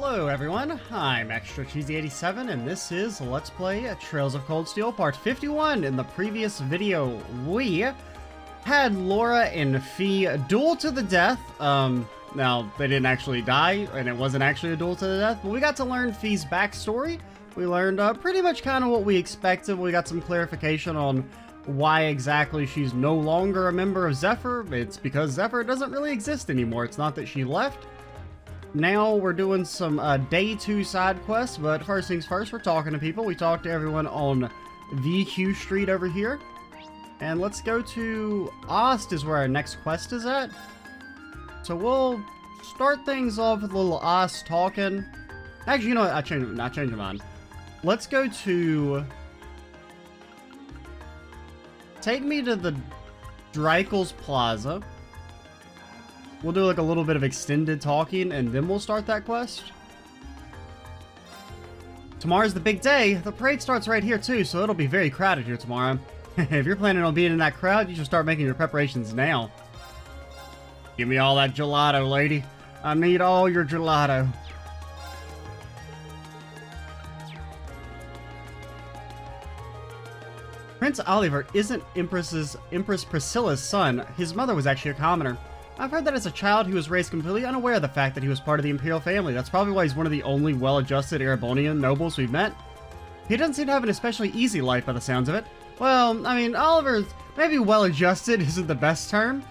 Hello everyone, I'm Extra Cheesy 87 and this is Let's Play Trails of Cold Steel Part 51. In the previous video, we had Laura and Fee duel to the death. Now, they didn't actually die, and it wasn't actually a duel to the death, but we got to learn Fee's backstory. We learned pretty much kind of what we expected. We got some clarification on why exactly she's no longer a member of Zephyr. It's because Zephyr doesn't really exist anymore. It's not that she left. Now we're doing some day 2 side quests, but first things first, we're talking to people. We talked to everyone on VQ Street over here. And let's go to Ost is where our next quest is at. So we'll start things off with a little Ost talking. Actually, you know what? I changed my mind. Let's go to... Take me to the Dreikel's Plaza. We'll do like a little bit of extended talking and then we'll start that quest. Tomorrow's the big day. The parade starts right here too, so it'll be very crowded here tomorrow. If you're planning on being in that crowd, you should start making your preparations now. Give me all that gelato, lady. I need all your gelato. Prince Oliver isn't Empress Priscilla's son. His mother was actually a commoner. I've heard that as a child he was raised completely unaware of the fact that he was part of the Imperial family. That's probably why he's one of the only well-adjusted Erebonian nobles we've met. He doesn't seem to have an especially easy life by the sounds of it. Well, I mean, Oliver's maybe well-adjusted isn't the best term,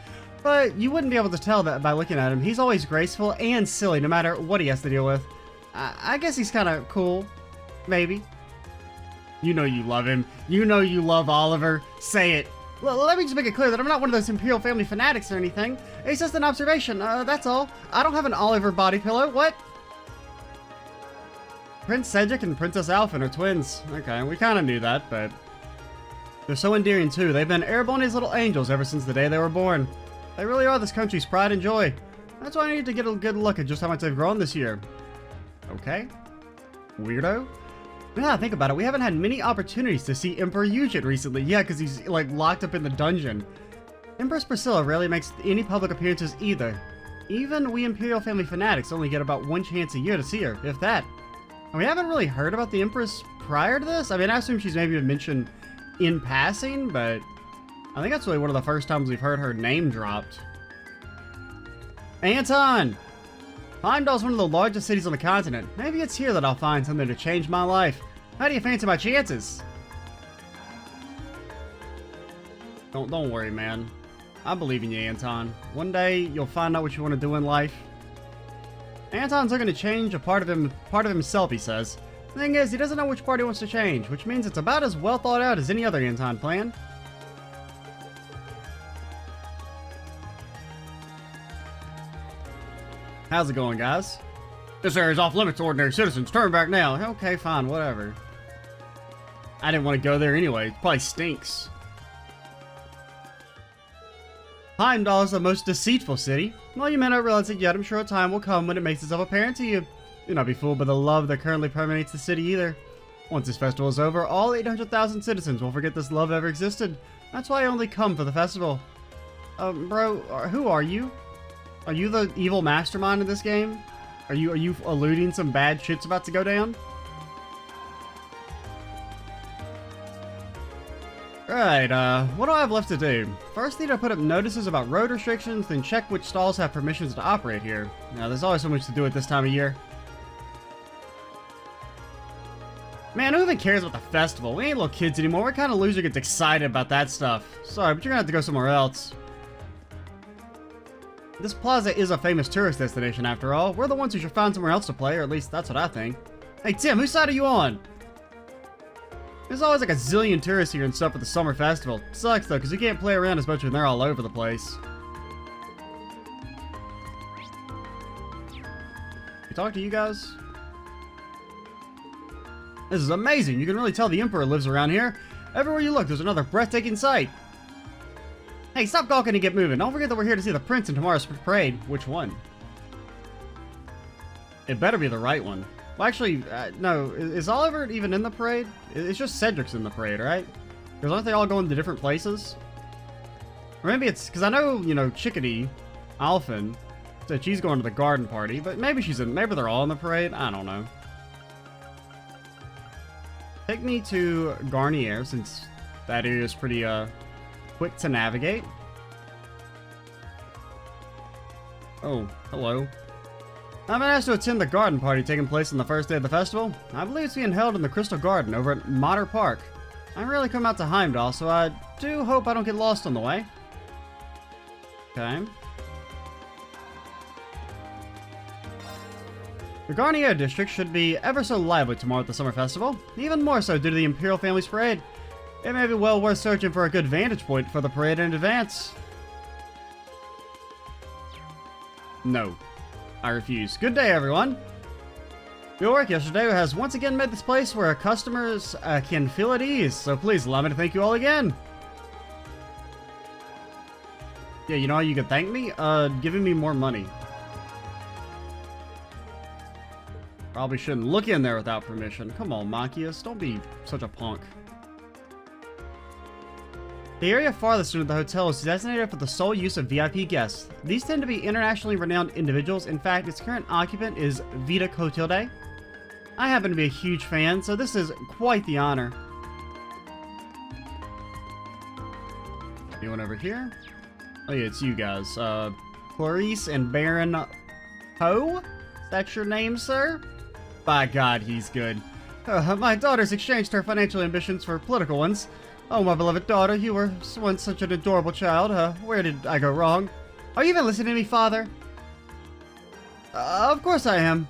but you wouldn't be able to tell that by looking at him. He's always graceful and silly no matter what he has to deal with. I guess he's kind of cool. Maybe. You know you love him. You know you love Oliver. Say it. Let me just make it clear that I'm not one of those Imperial family fanatics or anything. It's just an observation, that's all. I don't have an Oliver body pillow. What? Prince Cedric and Princess Alphen are twins. Okay, we kind of knew that, but... They're so endearing too. They've been Erebonia's little angels ever since the day they were born. They really are this country's pride and joy. That's why I need to get a good look at just how much they've grown this year. Okay. Weirdo. Now think about it, we haven't had many opportunities to see Emperor Eugen recently. Yeah, because he's like locked up in the dungeon. Empress Priscilla rarely makes any public appearances either. Even we Imperial family fanatics only get about one chance a year to see her, if that. And we haven't really heard about the Empress prior to this. I mean, I assume she's maybe been mentioned in passing, but I think that's really one of the first times we've heard her name dropped. Anton! Heimdall's one of the largest cities on the continent. Maybe it's here that I'll find something to change my life. How do you fancy my chances? Don't worry, man. I believe in you, Anton. One day, you'll find out what you want to do in life. Anton's looking to change a part of himself, he says. The thing is, he doesn't know which part he wants to change, which means it's about as well thought out as any other Anton plan. How's it going, guys? This area's off limits to ordinary citizens. Turn back now. Okay, fine, whatever. I didn't want to go there anyway. It probably stinks. Heimdall is the most deceitful city. Well, you may not realize it yet. I'm sure a time will come when it makes itself apparent to you. Do not be fooled by the love that currently permeates the city either. Once this festival is over, all 800,000 citizens will forget this love ever existed. That's why I only come for the festival. Bro, who are you? Are you the evil mastermind in this game? Are you alluding some bad shit's about to go down? Right, what do I have left to do? First need to put up notices about road restrictions, then check which stalls have permissions to operate here. Now, there's always so much to do at this time of year. Man, who even cares about the festival? We ain't little kids anymore. What kind of loser gets excited about that stuff? Sorry, but you're gonna have to go somewhere else. This plaza is a famous tourist destination after all. We're the ones who should find somewhere else to play, or at least that's what I think. Hey Tim, whose side are you on? There's always like a zillion tourists here and stuff at the summer festival. Sucks though, because you can't play around as much when they're all over the place. You talk to you guys? This is amazing. You can really tell the Emperor lives around here. Everywhere you look, there's another breathtaking sight. Hey, stop gawking and get moving. Don't forget that we're here to see the prince in tomorrow's parade. Which one? It better be the right one. Well, actually, no. Is Oliver even in the parade? It's just Cedric's in the parade, right? Because aren't they all going to different places? Or maybe it's... Because I know, you know, Chickadee, Alphen, that she's going to the garden party, but maybe maybe they're all in the parade. I don't know. Take me to Garnier, since that area is pretty quick to navigate. Oh, hello. I've been asked to attend the garden party taking place on the first day of the festival. I believe it's being held in the Crystal Garden over at Motter Park. I rarely come out to Heimdall, so I do hope I don't get lost on the way. Okay. The Garnier district should be ever so lively tomorrow at the summer festival, even more so due to the Imperial Family's parade. It may be well worth searching for a good vantage point for the parade in advance. No. I refuse. Good day, everyone. Your work yesterday has once again made this place where customers can feel at ease, so please allow me to thank you all again. Yeah, you know how you can thank me? Giving me more money. Probably shouldn't look in there without permission. Come on, Machias, don't be such a punk. The area farthest into the hotel is designated for the sole use of VIP guests. These tend to be internationally renowned individuals. In fact, its current occupant is Vita Clotilde. I happen to be a huge fan, so this is quite the honor. Anyone over here? Oh yeah, it's you guys. Clarice and Baron Poe? Is that your name, sir? By God, he's good. My daughter's exchanged her financial ambitions for political ones. Oh, my beloved daughter, you were once such an adorable child. Where did I go wrong? Are you even listening to me, father? Of course I am.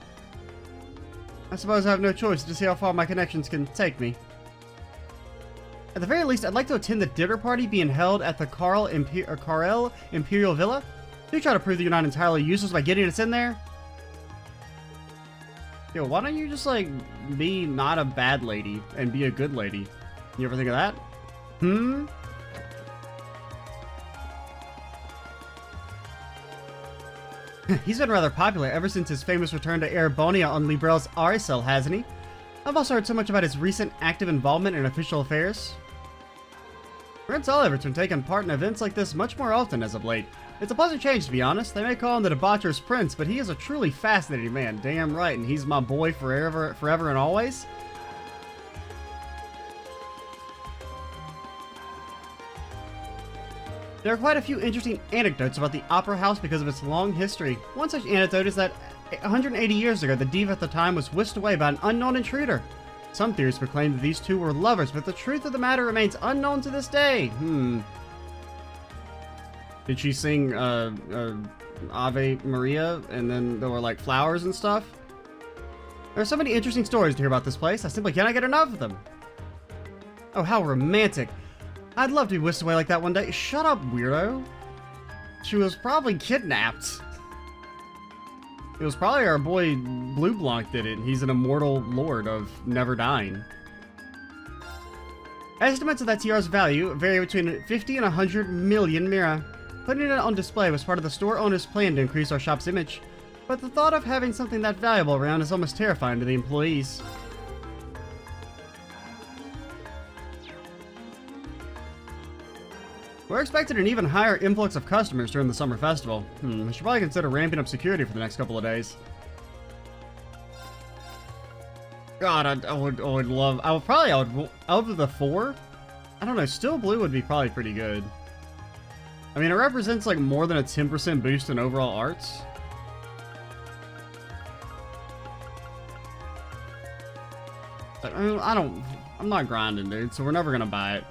I suppose I have no choice to see how far my connections can take me. At the very least, I'd like to attend the dinner party being held at the Carl Imperial Villa. Do try to prove that you're not entirely useless by getting us in there. Yo, why don't you just, like, be not a bad lady and be a good lady? You ever think of that? He's been rather popular ever since his famous return to Erebonia on Librel's Aricel, hasn't he? I've also heard so much about his recent active involvement in official affairs. Prince Oliver's been taking part in events like this much more often as of late. It's a pleasant change, to be honest. They may call him the debaucherous prince, but he is a truly fascinating man. Damn right, and he's my boy forever and always. There are quite a few interesting anecdotes about the Opera House because of its long history. One such anecdote is that 180 years ago, the diva at the time was whisked away by an unknown intruder. Some theories proclaim that these two were lovers, but the truth of the matter remains unknown to this day. Did she sing Ave Maria and then there were like flowers and stuff? There are so many interesting stories to hear about this place. I simply cannot get enough of them. Oh, how romantic. I'd love to be whisked away like that one day. Shut up, weirdo. She was probably kidnapped. It was probably our boy Blue Blanc did it. He's an immortal lord of never dying. Estimates of that tiara's value vary between 50 and 100 million mira. Putting it on display was part of the store owner's plan to increase our shop's image. But the thought of having something that valuable around is almost terrifying to the employees. We're expecting an even higher influx of customers during the summer festival. We should probably consider ramping up security for the next couple of days. God, I would love... out of the 4? I don't know, Still Blue would be probably pretty good. I mean, it represents like more than a 10% boost in overall arts. But, I mean, I'm not grinding, dude, so we're never gonna buy it.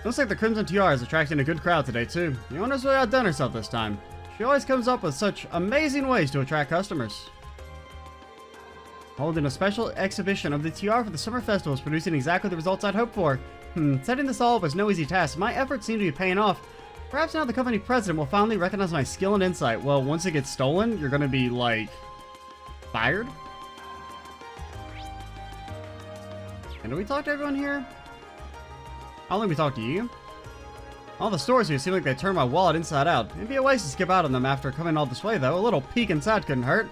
Looks like the Crimson Tiara is attracting a good crowd today, too. The owner's really outdone herself this time. She always comes up with such amazing ways to attract customers. Holding a special exhibition of the tiara for the summer festival is producing exactly the results I'd hoped for. Setting this all up was no easy task. My efforts seem to be paying off. Perhaps now the company president will finally recognize my skill and insight. Well, once it gets stolen, you're gonna be, like, fired? And do we talk to everyone here? I'll let me talk to you. All the stores here seem like they turn my wallet inside out. It'd be a waste to skip out on them after coming all this way, though. A little peek inside couldn't hurt.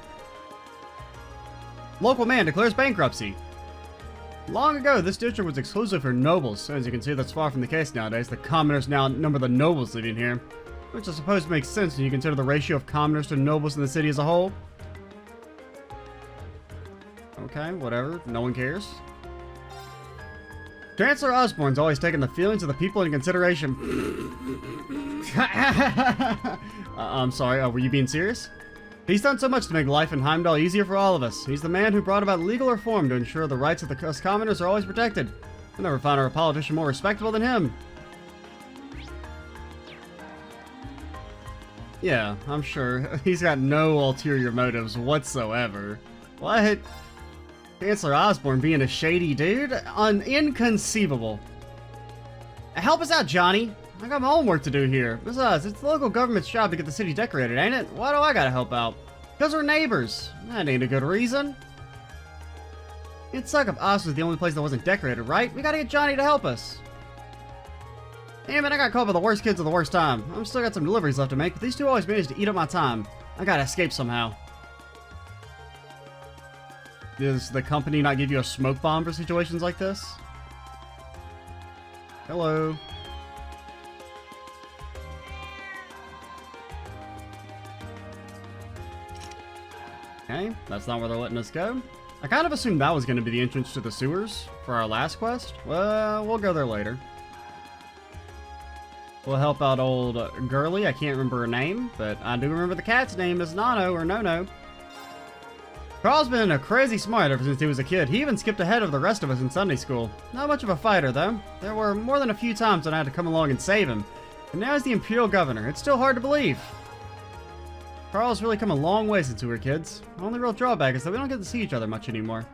Local man declares bankruptcy. Long ago, this district was exclusive for nobles. As you can see, that's far from the case nowadays. The commoners now outnumber the nobles living here. Which I suppose makes sense when you consider the ratio of commoners to nobles in the city as a whole. Okay, whatever. No one cares. Chancellor Osborne's always taken the feelings of the people into consideration. I'm sorry, were you being serious? He's done so much to make life in Heimdall easier for all of us. He's the man who brought about legal reform to ensure the rights of us commoners are always protected. I've never found a politician more respectable than him. Yeah, I'm sure. He's got no ulterior motives whatsoever. What? Chancellor Osborne being a shady dude? Inconceivable. Help us out, Johnny. I got my own work to do here. Besides, it's the local government's job to get the city decorated, ain't it? Why do I gotta help out? Because we're neighbors. That ain't a good reason. It'd suck if Oz was the only place that wasn't decorated, right? We gotta get Johnny to help us. Damn it, I got caught by the worst kids at the worst time. I'm still got some deliveries left to make, but these two always manage to eat up my time. I gotta escape somehow. Does the company not give you a smoke bomb for situations like this? Hello. Okay, that's not where they're letting us go. I kind of assumed that was going to be the entrance to the sewers for our last quest. Well, we'll go there later. We'll help out old Girly. I can't remember her name, but I do remember the cat's name is Nano or Nono. Carl's been a crazy smart ever since he was a kid. He even skipped ahead of the rest of us in Sunday school. Not much of a fighter, though. There were more than a few times when I had to come along and save him. And now he's the Imperial Governor. It's still hard to believe. Carl's really come a long way since we were kids. The only real drawback is that we don't get to see each other much anymore.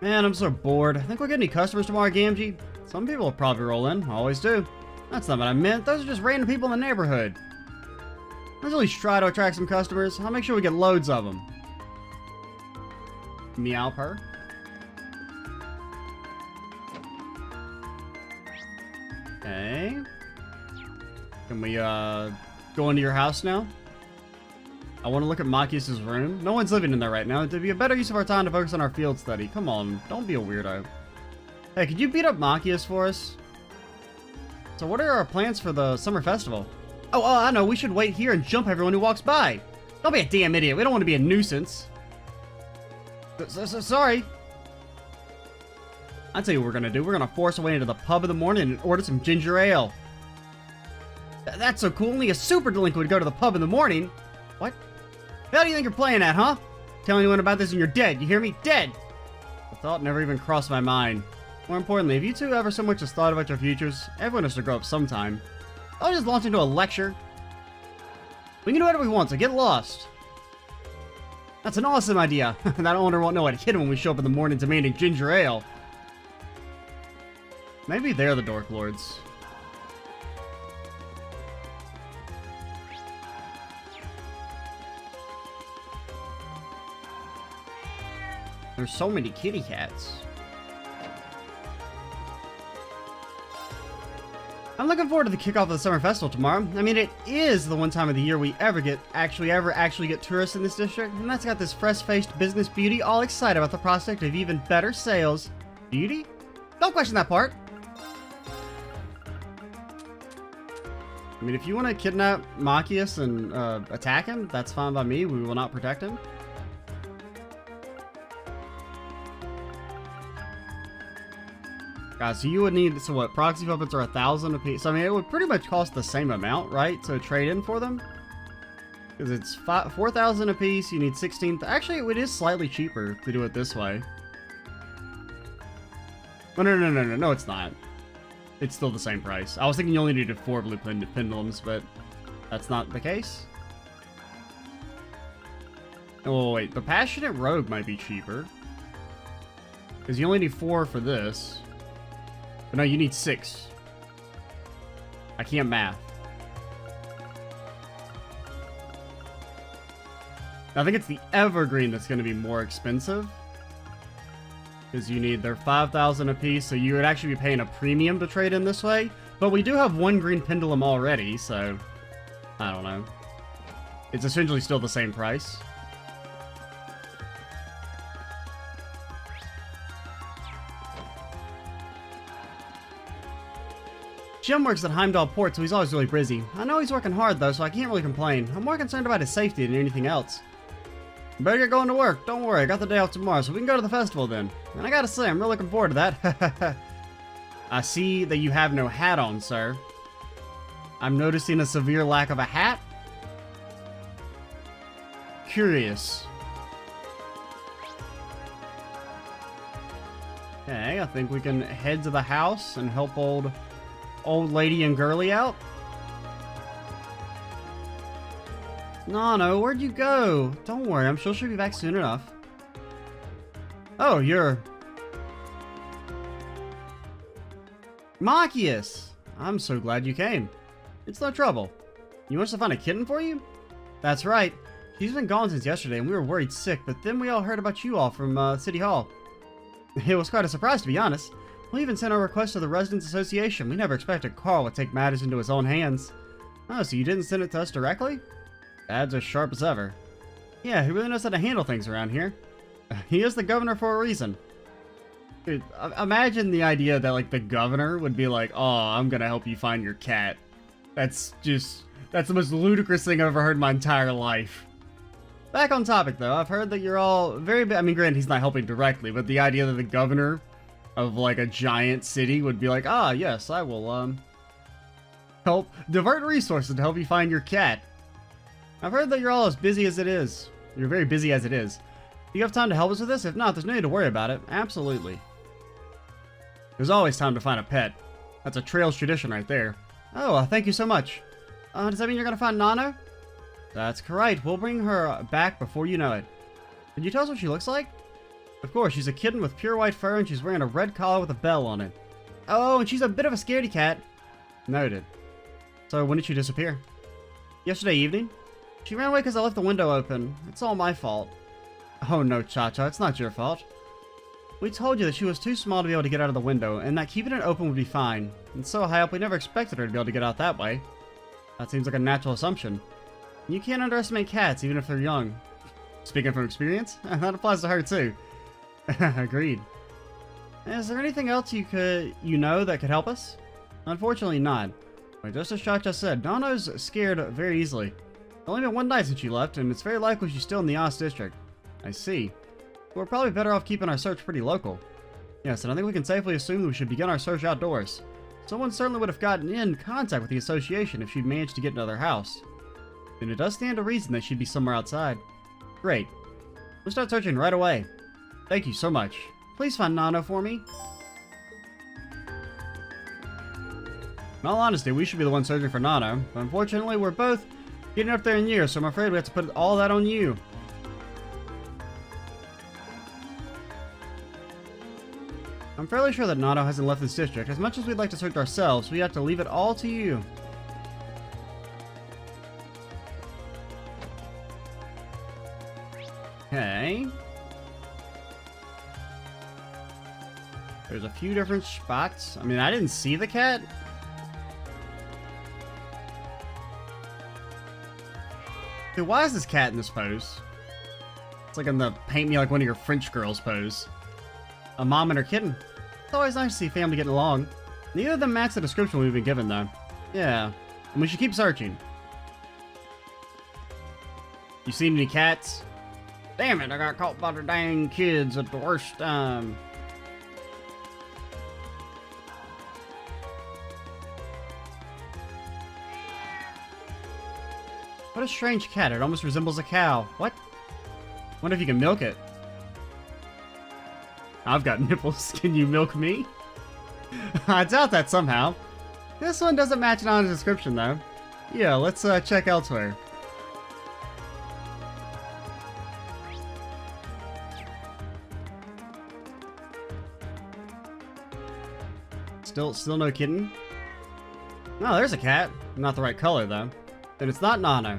Man, I'm so bored. Think we'll get any customers tomorrow, Gamgee? Some people will probably roll in. Always do. That's not what I meant. Those are just random people in the neighborhood. Let's at least try to attract some customers. I'll make sure we get loads of them. Meow purr. Okay. Can we, go into your house now? I want to look at Machias' room. No one's living in there right now. It'd be a better use of our time to focus on our field study. Come on, don't be a weirdo. Hey, could you beat up Machias for us? So what are our plans for the summer festival? Oh, I know. We should wait here and jump everyone who walks by. Don't be a damn idiot. We don't want to be a nuisance. Sorry. I'll tell you what we're going to do. We're going to force our way into the pub in the morning and order some ginger ale. That's so cool. Only a super delinquent would go to the pub in the morning. What? How do you think you're playing at, huh? Tell anyone about this and you're dead. You hear me? Dead. The thought never even crossed my mind. More importantly, if you two ever so much as thought about your futures, everyone has to grow up sometime. I'll just launch into a lecture. We can do whatever we want, so get lost. That's an awesome idea. That owner won't know what hit him when we show up in the morning demanding ginger ale. Maybe they're the Dork Lords. There's so many kitty cats. I'm looking forward to the kickoff of the summer festival tomorrow. I mean, it is the one time of the year we ever actually get tourists in this district, and that's got this fresh-faced business beauty all excited about the prospect of even better sales. Beauty? Don't question that part. I mean, if you want to kidnap Machias and attack him, that's fine by me. We will not protect him. So you would need, so what, proxy weapons are 1,000 apiece. So, I mean, it would pretty much cost the same amount, right, to trade in for them? Because it's 4,000 apiece, you need 16. Actually, it is slightly cheaper to do it this way. Oh, no, it's not. It's still the same price. I was thinking you only needed 4 blue pendulums, but that's not the case. Oh, wait, the Passionate Rogue might be cheaper. Because you only need 4 for this. But no, you need 6. I can't math. I think it's the Evergreen that's going to be more expensive. Because you need, they're 5,000 apiece, so you would actually be paying a premium to trade in this way. But we do have 1 green pendulum already, so I don't know. It's essentially still the same price. Jim works at Heimdall Port, so he's always really busy. I know he's working hard though, so I can't really complain. I'm more concerned about his safety than anything else. Better get going to work. Don't worry, I got the day off tomorrow, so we can go to the festival then. And I gotta say, I'm really looking forward to that. I see that you have no hat on, sir. I'm noticing a severe lack of a hat. Curious. Okay, I think we can head to the house and help old lady and girly out. No, where'd you go? Don't worry, I'm sure she'll be back soon enough. Oh, you're... Machias! I'm so glad you came. It's no trouble. You want us to find a kitten for you? That's right. She's been gone since yesterday and we were worried sick, but then we all heard about you all from City Hall. It was quite a surprise, to be honest. We even sent our request to the Residents Association. We never expected Carl would take matters into his own hands. Oh, so you didn't send it to us directly? Dad's as sharp as ever. Yeah, he really knows how to handle things around here. He is the governor for a reason. Dude, imagine the idea that, like, the governor would be like, oh, I'm gonna help you find your cat. That's the most ludicrous thing I've ever heard in my entire life. Back on topic, though, I've heard that you're all I mean, granted, he's not helping directly, but the idea that the governor of, like, a giant city would be like, ah, yes, I will, help divert resources to help you find your cat. I've heard that you're all as busy as it is. You're very busy as it is. Do you have time to help us with this? If not, there's no need to worry about it. Absolutely. There's always time to find a pet. That's a Trails tradition right there. Oh, thank you so much. Does that mean you're gonna find Nano? That's correct. We'll bring her back before you know it. Can you tell us what she looks like? Of course, she's a kitten with pure white fur and she's wearing a red collar with a bell on it. Oh, and she's a bit of a scaredy cat. Noted. So when did she disappear? Yesterday evening? She ran away because I left the window open. It's all my fault. Oh no, Cha-Cha, it's not your fault. We told you that she was too small to be able to get out of the window, and that keeping it open would be fine. And so high up, we never expected her to be able to get out that way. That seems like a natural assumption. You can't underestimate cats, even if they're young. Speaking from experience, that applies to her too. Agreed. Is there anything else you know that could help us? Unfortunately not. But just as Cha-Cha said, Nano's scared very easily. It's only been one night since she left, and it's very likely she's still in the Oz district. I see. We're probably better off keeping our search pretty local. Yes, and I think we can safely assume that we should begin our search outdoors. Someone certainly would have gotten in contact with the association if she'd managed to get into their house. And it does stand to reason that she'd be somewhere outside. Great. We'll start searching right away. Thank you so much. Please find Nano for me. In all honesty, we should be the ones searching for Nano, but unfortunately we're both getting up there in years, so I'm afraid we have to put all that on you. I'm fairly sure that Nano hasn't left this district. As much as we'd like to search ourselves, we have to leave it all to you. Okay. There's a few different spots. I mean, I didn't see the cat. Dude, why is this cat in this pose? It's like in the paint me like one of your French girls pose. A mom and her kitten. It's always nice to see family getting along. Neither of them match the description we've been given, though. Yeah, and we should keep searching. You seen any cats? Damn it, I got caught by the dang kids at the worst time. What a strange cat. It almost resembles a cow. What? Wonder if you can milk it. I've got nipples. Can you milk me? I doubt that somehow. This one doesn't match an honest description, though. Yeah, let's check elsewhere. Still no kitten? No, there's a cat. Not the right color, though. And it's not Nano.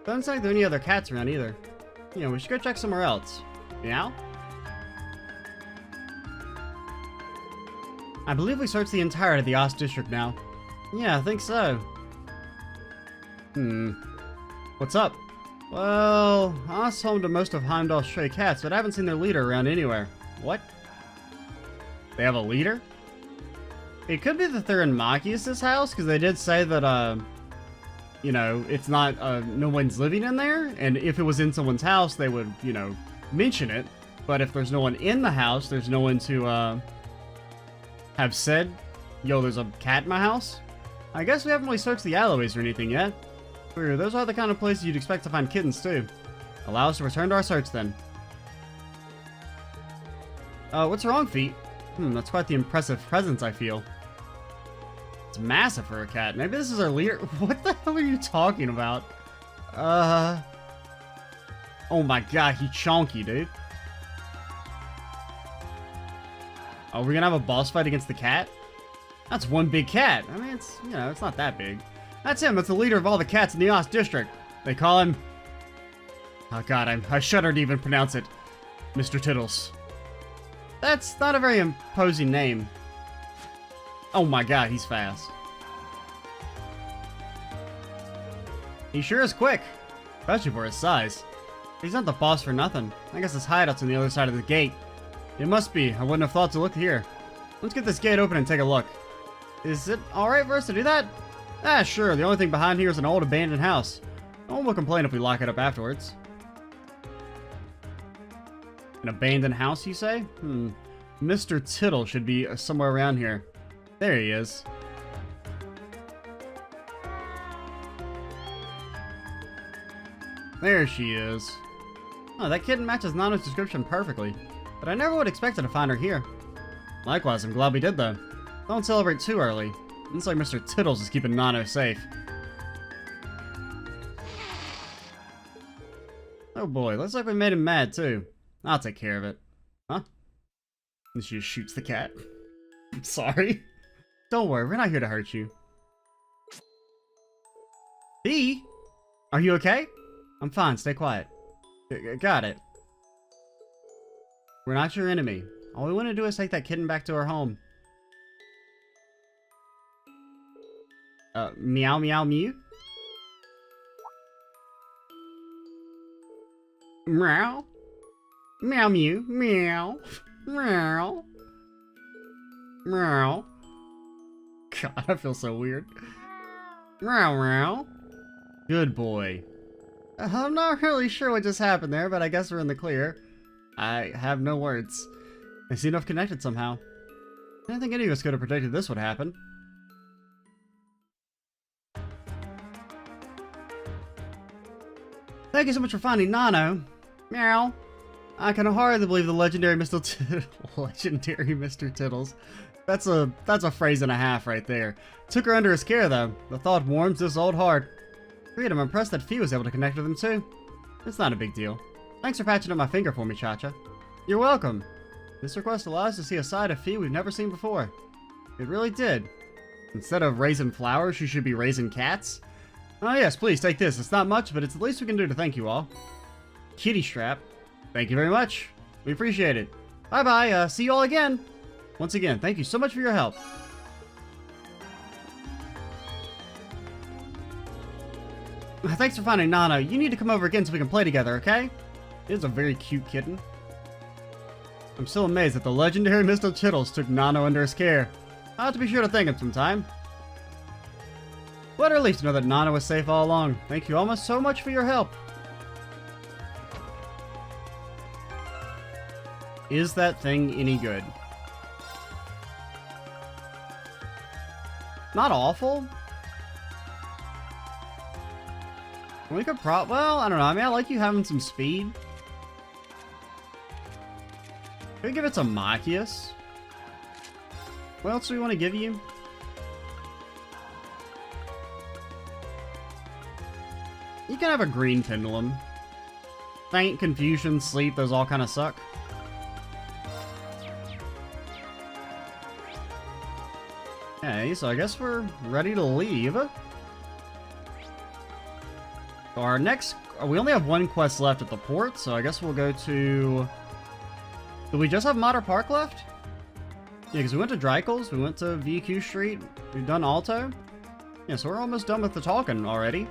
Doesn't seem like there are any other cats around either. You know, we should go check somewhere else. Meow? I believe we searched the entirety of the Ost district now. Yeah, I think so. What's up? Well, Ost's home to most of Heimdall's stray cats, but I haven't seen their leader around anywhere. What? They have a leader? It could be that they're in Machias' house, because they did say that, you know, it's not, no one's living in there, and if it was in someone's house, they would, you know, mention it. But if there's no one in the house, there's no one to, have said, yo, there's a cat in my house. I guess we haven't really searched the alleyways or anything yet. Weird, those are the kind of places you'd expect to find kittens, too. Allow us to return to our search, then. What's wrong, Feet? That's quite the impressive presence, I feel. It's massive for a cat. Maybe this is our leader. What the hell are you talking about? Oh my god, he chonky, dude. Are we gonna have a boss fight against the cat? That's one big cat. I mean, it's, you know, it's not that big. That's him. That's the leader of all the cats in the Ost district. They call him... Oh god, I shudder to even pronounce it. Mr. Tittles. That's not a very imposing name. Oh my god, he's fast. He sure is quick. Especially for his size. He's not the boss for nothing. I guess his hideout's on the other side of the gate. It must be. I wouldn't have thought to look here. Let's get this gate open and take a look. Is it alright for us to do that? Ah, sure. The only thing behind here is an old abandoned house. No one will complain if we lock it up afterwards. An abandoned house, you say? Mr. Tittle should be somewhere around here. There he is. There she is. Oh, that kitten matches Nano's description perfectly. But I never would have expected to find her here. Likewise, I'm glad we did though. Don't celebrate too early. Looks like Mr. Tittles is keeping Nano safe. Oh boy, looks like we made him mad too. I'll take care of it. Huh? And she just shoots the cat. I'm sorry. Don't worry, we're not here to hurt you. B? Are you okay? I'm fine, stay quiet. Got it. We're not your enemy. All we want to do is take that kitten back to her home. Meow meow mew? Meow. Meow mew. Meow. Meow. Meow. God, I feel so weird. Meow meow. Good boy. I'm not really sure what just happened there, but I guess we're in the clear. I have no words. I seem to have connected somehow. I didn't think any of us could have predicted this would happen. Thank you so much for finding Nano. Meow. I can hardly believe the legendary Mr. Legendary Mr. Tittles. That's a phrase and a half right there. Took her under his care though. The thought warms this old heart. Great, I'm impressed that Fee was able to connect with him too. It's not a big deal. Thanks for patching up my finger for me, Cha-Cha. You're welcome. This request allows us to see a side of Fee we've never seen before. It really did. Instead of raising flowers, you should be raising cats. Oh yes, please take this. It's not much, but it's the least we can do to thank you all. Kitty strap. Thank you very much. We appreciate it. Bye-bye. See you all again. Once again, thank you so much for your help. Thanks for finding Nano. You need to come over again so we can play together, okay? It is a very cute kitten. I'm still amazed that the legendary Mr. Tittles took Nano under his care. I'll have to be sure to thank him sometime. What a relief to know that Nano was safe all along. Thank you almost so much for your help. Is that thing any good? Not awful. We could well, I don't know. I mean, I like you having some speed. Can we give it some Machias? What else do we want to give you? You can have a green pendulum. Faint, confusion, sleep, those all kind of suck. Okay, so I guess we're ready to leave. Our next... we only have one quest left at the port, so I guess we'll go to... Do we just have Mater Park left? Yeah, because we went to Dreikel's, we went to VQ Street, we've done Alto. Yeah, so we're almost done with the talking already.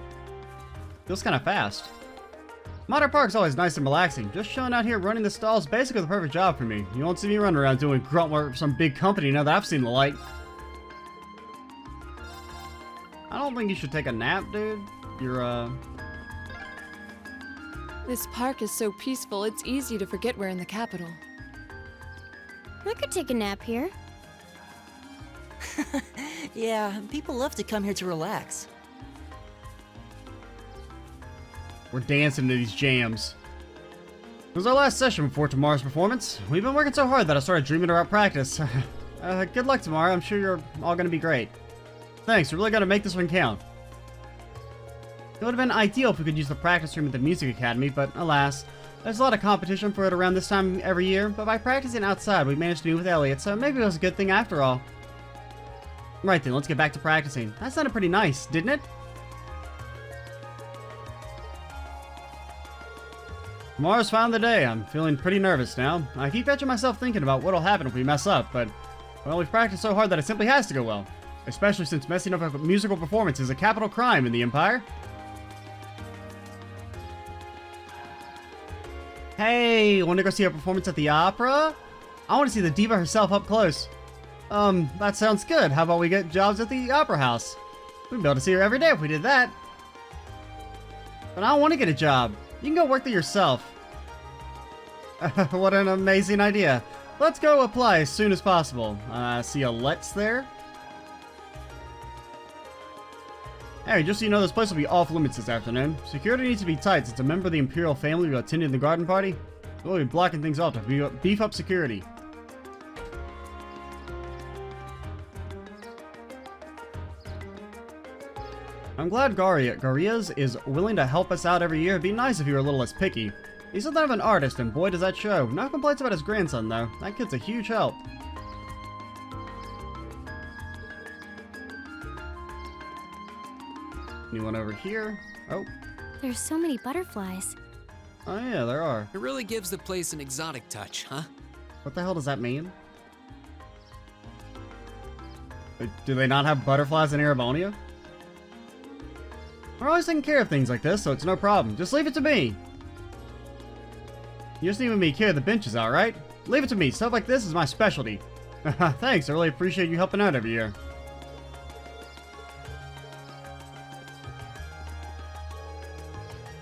Feels kind of fast. Mater Park's always nice and relaxing. Just chilling out here running the stalls, basically the perfect job for me. You won't see me running around doing grunt work for some big company now that I've seen the light. don't think you should take a nap, dude. You're, This park is so peaceful, it's easy to forget we're in the capital. I could take a nap here. Yeah, people love to come here to relax. We're dancing to these jams. It was our last session before tomorrow's performance. We've been working so hard that I started dreaming about practice. Good luck tomorrow. I'm sure you're all going to be great. Thanks, we're really going to make this one count. It would have been ideal if we could use the practice room at the Music Academy, but alas, there's a lot of competition for it around this time every year, but by practicing outside, we managed to meet with Elliot, so maybe it was a good thing after all. Right then, let's get back to practicing. That sounded pretty nice, didn't it? Tomorrow's finally the day. I'm feeling pretty nervous now. I keep catching myself thinking about what'll happen if we mess up, but, well, we've practiced so hard that it simply has to go well. Especially since messing up a musical performance is a capital crime in the Empire. Hey, want to go see a performance at the opera? I want to see the diva herself up close. That sounds good. How about we get jobs at the opera house? We'd be able to see her every day if we did that. But I don't want to get a job. You can go work there yourself. What an amazing idea. Let's go apply as soon as possible. See a Let's there. Hey, just so you know, this place will be off limits this afternoon. Security needs to be tight since a member of the Imperial family will be attending the garden party. We'll be blocking things off to beef up security. I'm glad Garias is willing to help us out every year. It'd be nice if you were a little less picky. He's something of an artist, and boy does that show. No complaints about his grandson, though. That kid's a huge help. Anyone over here? Oh. There's so many butterflies. Oh yeah, there are. It really gives the place an exotic touch, huh? What the hell does that mean? Do they not have butterflies in Erebonia? We're always taking care of things like this, so it's no problem. Just leave it to me. You just need me to carry the benches out, right? Leave it to me. Stuff like this is my specialty. Thanks, I really appreciate you helping out every year.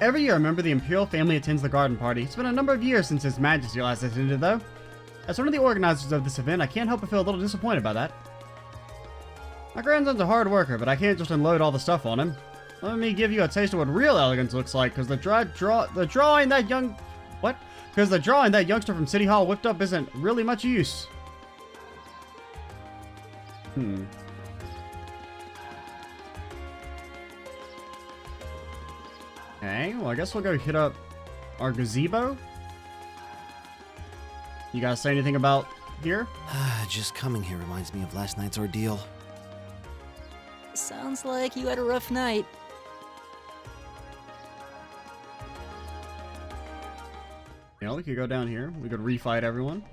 Every year, a member of the Imperial family attends the garden party. It's been a number of years since His Majesty last attended, though. As one of the organizers of this event, I can't help but feel a little disappointed by that. My grandson's a hard worker, but I can't just unload all the stuff on him. Let me give you a taste of what real elegance looks like, because the drawing that youngster from City Hall whipped up isn't really much use. Okay, well I guess we'll go hit up our gazebo. You guys say anything about here? Just coming here reminds me of last night's ordeal. Sounds like you had a rough night. Yeah, we could go down here. We could refight everyone.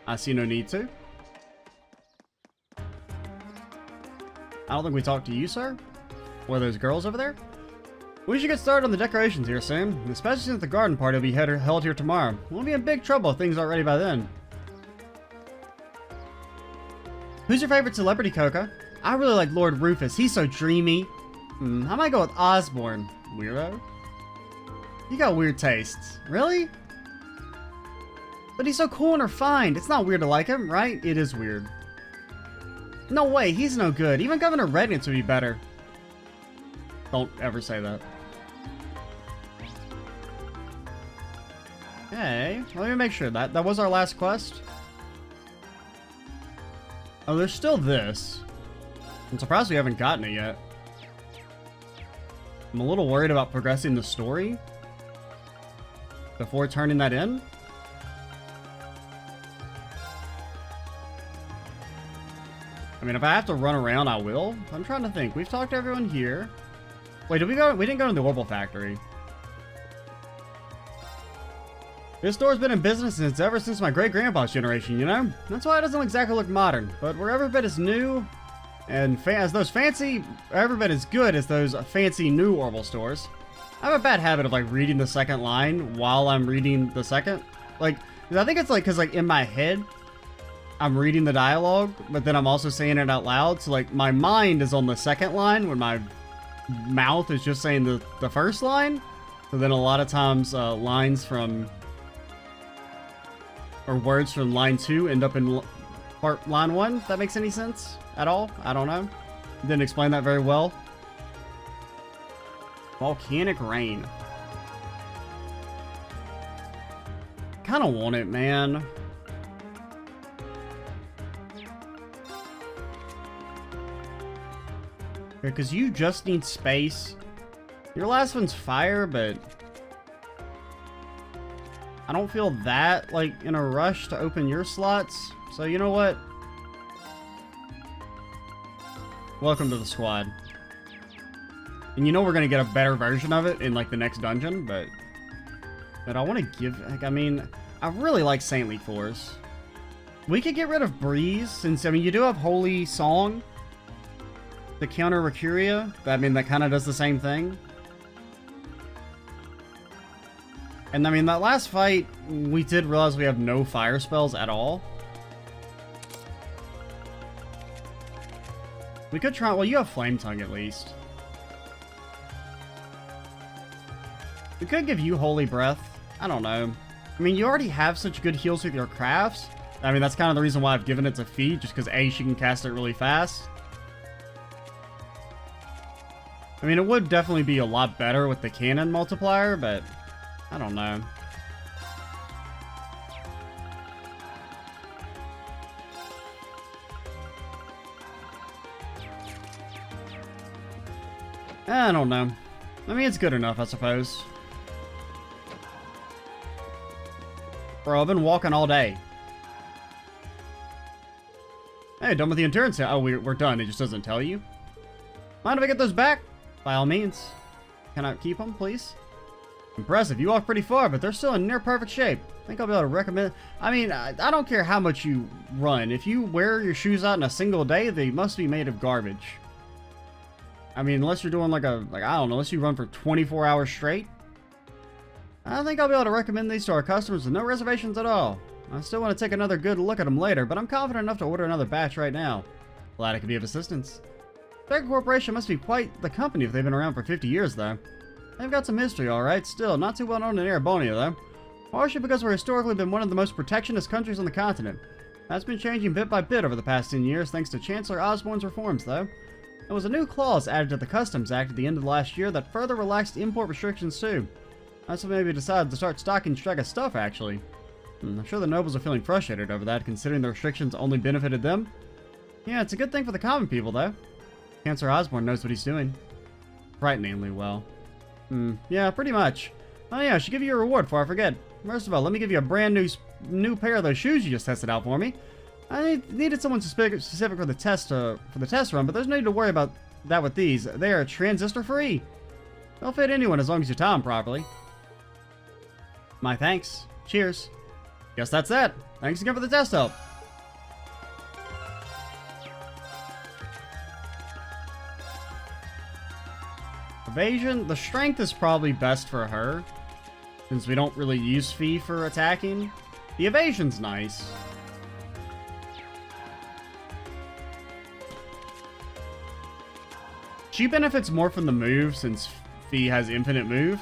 I see no need to. I don't think we talked to you, sir. Or those girls over there? We should get started on the decorations here soon, especially since the garden party will be held here tomorrow. We'll be in big trouble if things aren't ready by then. Who's your favorite celebrity, Coca? I really like Lord Rufus. He's so dreamy. I might go with Osborne. Weirdo. You got weird tastes. Really? But he's so cool and refined. It's not weird to like him, right? It is weird. No way, he's no good. Even Governor Rednitz would be better. Don't ever say that. Okay, let me make sure that was our last quest. Oh, there's still this. I'm surprised we haven't gotten it yet. I'm a little worried about progressing the story before turning that in. I mean, if I have to run around, I will. I'm trying to think. We've talked to everyone here. Wait, did we go? We didn't go to the Orbital Factory. This store's been in business ever since my great-grandpa's generation, you know? That's why it doesn't exactly look modern, but we're every bit as new and every bit as good as those fancy new Orbital stores. I have a bad habit of, like, reading the second line while I'm reading the second. Like, I think it's, like, because, like, in my head, I'm reading the dialogue, but then I'm also saying it out loud, so, like, my mind is on the second line when my mouth is just saying the first line. So then a lot of times lines from, or words from line 2 end up in line 1, if that makes any sense at all. I don't know. Didn't explain that very well. Volcanic rain. Kinda want it, man. Because you just need space. Your last one's fire, but I don't feel that, like, in a rush to open your slots. So, you know what? Welcome to the squad. And you know we're going to get a better version of it in, like, the next dungeon, but I want to give, like, I mean, I really like Saintly Force. We could get rid of Breeze, since, I mean, you do have Holy Song. The counter Recuria, I mean, that kind of does the same thing. And I mean, that last fight, we did realize we have no fire spells at all. We could try, well, you have Flame Tongue at least. We could give you Holy Breath. I don't know. I mean, you already have such good heals with your crafts. I mean, that's kind of the reason why I've given it to Fee, just because A, she can cast it really fast. I mean, it would definitely be a lot better with the cannon multiplier, but I don't know. I don't know. I mean, it's good enough, I suppose. Bro, I've been walking all day. Hey, done with the endurance. Oh, we're done. It just doesn't tell you. Mind if I get those back? By all means. Can I keep them, please? Impressive. You walk pretty far, but they're still in near perfect shape. I think I'll be able to recommend... I mean, I don't care how much you run. If you wear your shoes out in a single day, they must be made of garbage. I mean, unless you're doing like I don't know, unless you run for 24 hours straight. I think I'll be able to recommend these to our customers with no reservations at all. I still want to take another good look at them later, but I'm confident enough to order another batch right now. Glad I could be of assistance. Dragon Corporation must be quite the company if they've been around for 50 years, though. They've got some history, alright. Still, not too well known in Erebonia, though. Partially because we're historically been one of the most protectionist countries on the continent. That's been changing bit by bit over the past 10 years, thanks to Chancellor Osborne's reforms, though. There was a new clause added to the Customs Act at the end of last year that further relaxed import restrictions, too. That's what made me decide to start stocking Strega stuff, actually. I'm sure the nobles are feeling frustrated over that, considering the restrictions only benefited them. Yeah, it's a good thing for the common people, though. Chancellor Osborne knows what he's doing. Frighteningly well. Yeah, pretty much. Oh yeah, I should give you a reward before I forget. First of all, let me give you a brand new pair of those shoes you just tested out for me. I needed someone specific for the test run, but there's no need to worry about that with these. They are transistor-free. They'll fit anyone as long as you tie them properly. My thanks. Cheers. Guess that's that. Thanks again for the test help. Evasion, the strength is probably best for her, since we don't really use Fee for attacking. The evasion's nice. She benefits more from the move, since Fee has infinite move.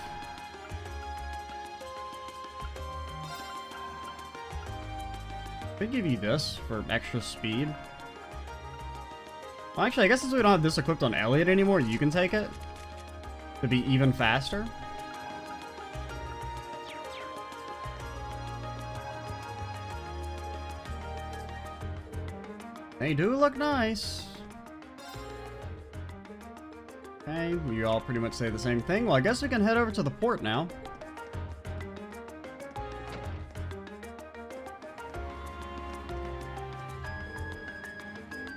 I could give you this for extra speed. Well, actually, I guess since we don't have this equipped on Elliot anymore, you can take it. To be even faster. They do look nice. Okay, we all pretty much say the same thing. Well, I guess we can head over to the port now.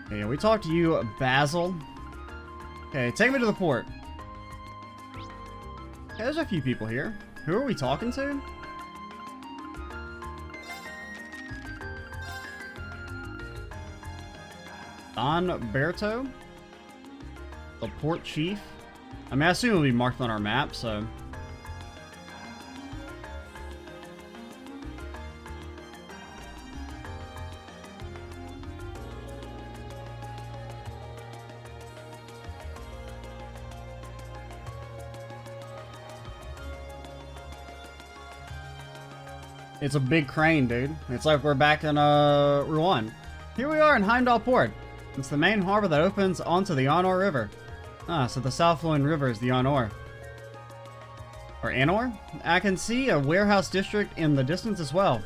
Okay, we talked to you, Basil. Okay, take me to the port. Okay, there's a few people here. Who are we talking to? Don Berto? The port chief? I mean, I assume it'll be marked on our map, so... It's a big crane, dude. It's like we're back in, Rouen. Here we are in Heimdall Port. It's the main harbor that opens onto the Anor River. Ah, so the south-flowing river is the Anor. Or Anor? I can see a warehouse district in the distance as well.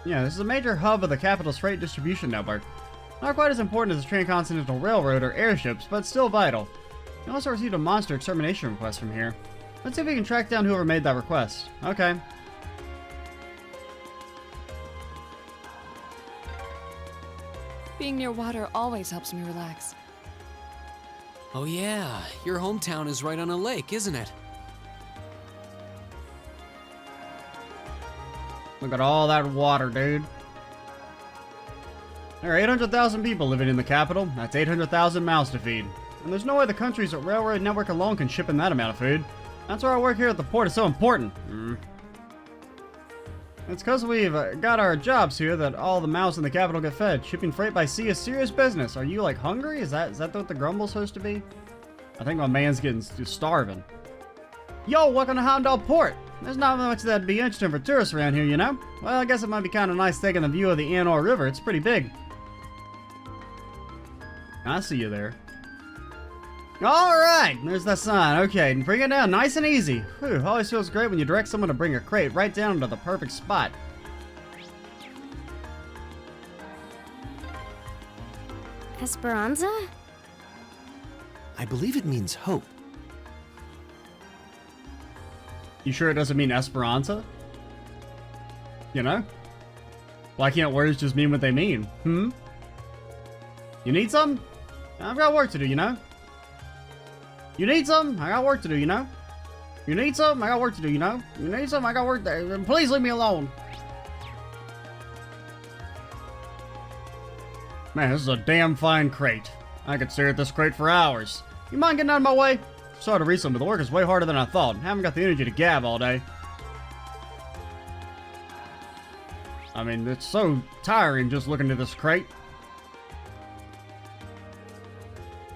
Yeah, this is a major hub of the capital's freight distribution network. Not quite as important as the Transcontinental Railroad or airships, but still vital. We also received a monster extermination request from here. Let's see if we can track down whoever made that request. Okay. Being near water always helps me relax. Oh yeah, your hometown is right on a lake, isn't it? Look at all that water, dude. There are 800,000 people living in the capital. That's 800,000 mouths to feed. And there's no way the country's railroad network alone can ship in that amount of food. That's why our work here at the port is so important. It's because we've got our jobs here that all the mouths in the capital get fed. Shipping freight by sea is serious business. Are you, like, hungry? Is that what the grumble's supposed to be? I think my man's getting starving. Yo, welcome to Heimdall Port. There's not much that'd be interesting for tourists around here, you know? Well, I guess it might be kind of nice taking the view of the Anor River. It's pretty big. I see you there. Alright, there's that sign. Okay, bring it down nice and easy. Whew, always feels great when you direct someone to bring a crate right down to the perfect spot. Esperanza? I believe it means hope. You sure it doesn't mean Esperanza? You know? Why can't words just mean what they mean? You need some? I've got work to do, you know? You need some? I got work to do, you know? You need some? I got work to do, you know? You need some? I got work to do. Please leave me alone. Man, this is a damn fine crate. I could stare at this crate for hours. You mind getting out of my way? Sorry to recently, but the work is way harder than I thought. Haven't got the energy to gab all day. I mean, it's so tiring just looking at this crate.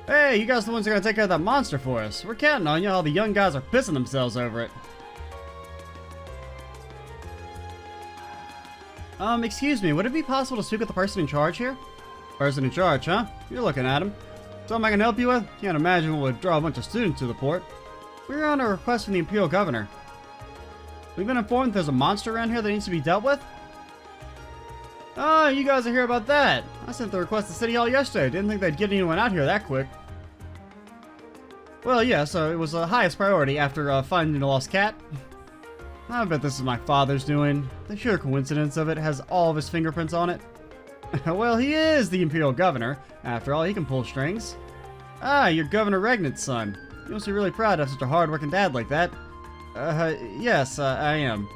Hey, you guys are the ones who are gonna take care of that monster for us. We're counting on you. All the young guys are pissing themselves over it. Excuse me, would it be possible to speak with the person in charge here? Person in charge, huh? You're looking at him. Something I can help you with? Can't imagine what would draw a bunch of students to the port. We're on a request from the Imperial Governor. We've been informed there's a monster around here that needs to be dealt with. Oh, you guys are here about that. I sent the request to City Hall yesterday. Didn't think they'd get anyone out here that quick. Well, yeah, so it was the highest priority after finding the lost cat. I bet this is my father's doing. The sheer coincidence of it has all of his fingerprints on it. Well, he is the Imperial Governor. After all, he can pull strings. Ah, you're Governor Regnant's son. You must be really proud to have such a hard-working dad like that. Yes, I am.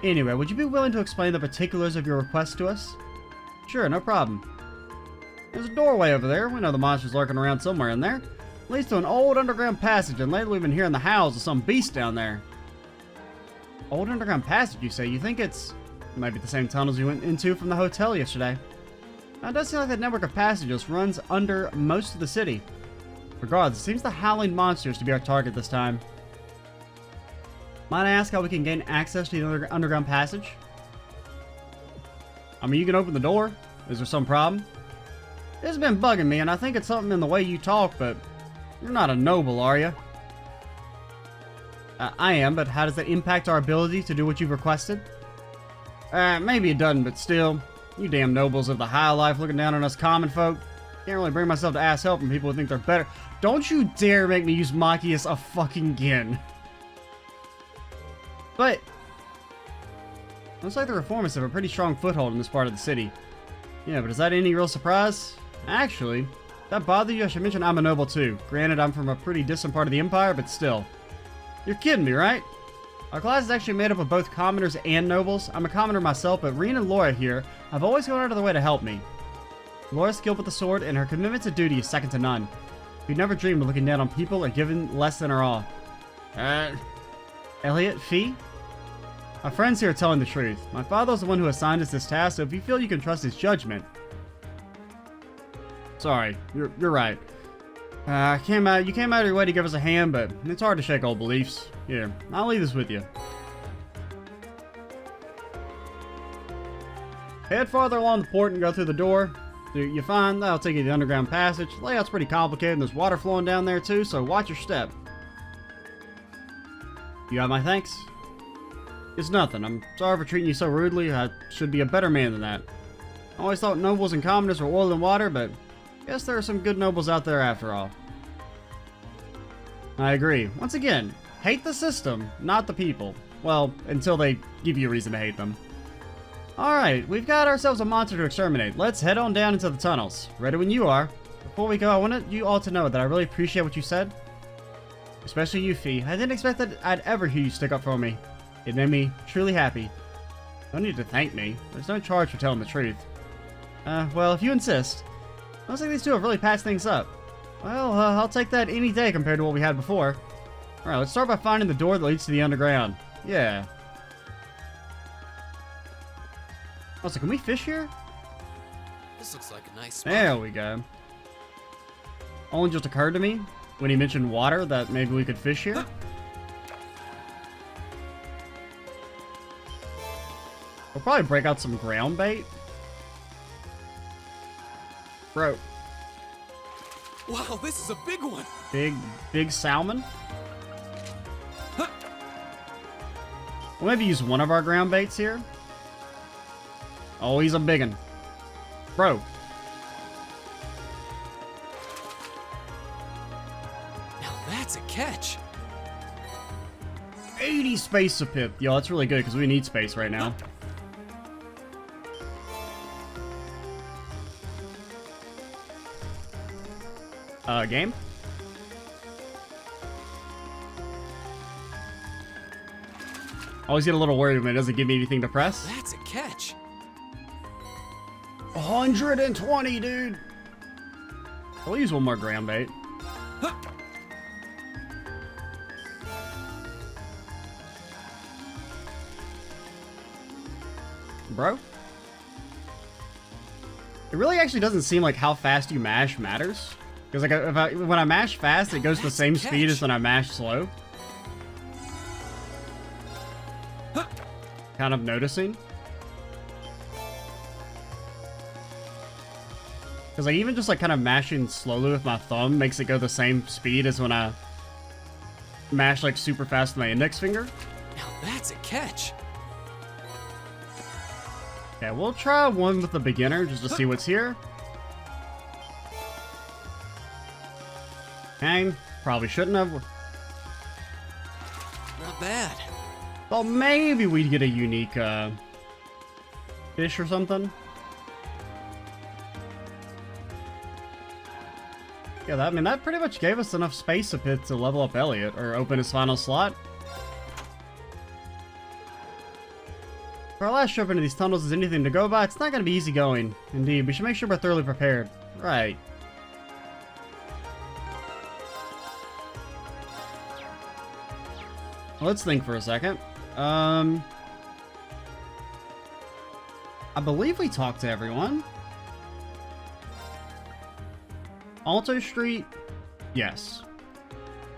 Anyway, would you be willing to explain the particulars of your request to us? Sure, no problem. There's a doorway over there. We know the monster's lurking around somewhere in there. It leads to an old underground passage, and lately we've been hearing the howls of some beast down there. Old underground passage, you say? You think it might be the same tunnels you went into from the hotel yesterday. Now, it does seem like that network of passages runs under most of the city. Regardless, it seems the howling monster is to be our target this time. Might I ask how we can gain access to the underground passage? I mean, you can open the door. Is there some problem? This has been bugging me, and I think it's something in the way you talk, but you're not a noble, are you? I am, but how does that impact our ability to do what you've requested? Maybe it doesn't, but still, you damn nobles of the high life looking down on us common folk. Can't really bring myself to ask help from people who think they're better. Don't you dare make me use Machias a fucking again. But looks like the reformists have a pretty strong foothold in this part of the city. Yeah, but is that any real surprise? Actually, if that bother you, I should mention I'm a noble too. Granted, I'm from a pretty distant part of the Empire, but still. You're kidding me, right? Our class is actually made up of both commoners and nobles. I'm a commoner myself, but Reen and Laura here have always gone out of their way to help me. Laura's skilled with the sword, and her commitment to duty is second to none. We've never dreamed of looking down on people or giving less than our all. Elliot, Fee? My friends here are telling the truth. My father's the one who assigned us this task, so if you feel you can trust his judgment. Sorry, you're right. You came out of your way to give us a hand, but it's hard to shake old beliefs. Here, I'll leave this with you. Head farther along the port and go through the door. You find that'll take you to the underground passage. Layout's pretty complicated and there's water flowing down there too, so watch your step. You got my thanks? It's nothing. I'm sorry for treating you so rudely. I should be a better man than that. I always thought nobles and commoners were oil and water, but guess there are some good nobles out there after all. I agree. Once again, hate the system, not the people. Well, until they give you a reason to hate them. Alright, we've got ourselves a monster to exterminate. Let's head on down into the tunnels. Ready when you are. Before we go, I wanted you all to know that I really appreciate what you said. Especially you, Fee. I didn't expect that I'd ever hear you stick up for me. It made me truly happy. No need to thank me. There's no charge for telling the truth. Well, if you insist. Looks like these two have really patched things up. Well, I'll take that any day compared to what we had before. Alright, let's start by finding the door that leads to the underground. Yeah. Also, can we fish here? This looks like a nice spot. There we go. Only just occurred to me when he mentioned water that maybe we could fish here. We'll probably break out some ground bait. Bro. Wow, this is a big one. Big salmon. We'll maybe use one of our ground baits here. Oh, he's a biggin. Bro. Now that's a catch. 80 space a pip. Yo, that's really good because we need space right now. Game? Always get a little worried when it doesn't give me anything to press. That's a catch. 120, dude. I'll use one more ground bait. Bro? It really actually doesn't seem like how fast you mash matters. Because like when I mash fast, it goes the same speed as when I mash slow. Kind of noticing. Because like even just like kind of mashing slowly with my thumb makes it go the same speed as when I mash like super fast with my index finger. Now that's a catch. Okay, we'll try one with the beginner just to see what's here. Hang. Probably shouldn't have. Not bad. Thought maybe we'd get a unique fish or something. Yeah, I mean, that pretty much gave us enough space a bit to level up Elliot, or open his final slot. For our last trip into these tunnels is anything to go by, it's not going to be easy going. Indeed, we should make sure we're thoroughly prepared. Right. Let's think for a second. I believe we talked to everyone. Alto Street, yes.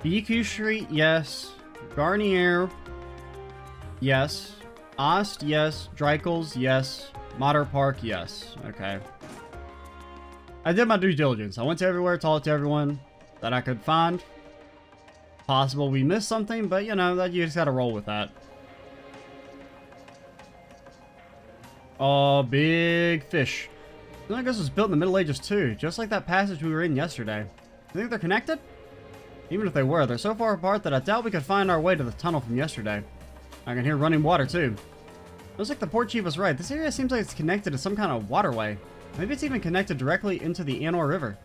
BQ Street, yes. Garnier, yes. Ost, yes. Dreikel's, yes. Motter Park, yes. Okay. I did my due diligence. I went to everywhere, talked to everyone that I could find. Possible we missed something, but you know, that you just gotta roll with that. Oh, big fish. I guess it was built in the Middle Ages too, just like that passage we were in yesterday. You think they're connected? Even if they were, they're so far apart that I doubt we could find our way to the tunnel from yesterday. I can hear running water too. Looks like the port chief was right. This area seems like it's connected to some kind of waterway. Maybe it's even connected directly into the Anor River.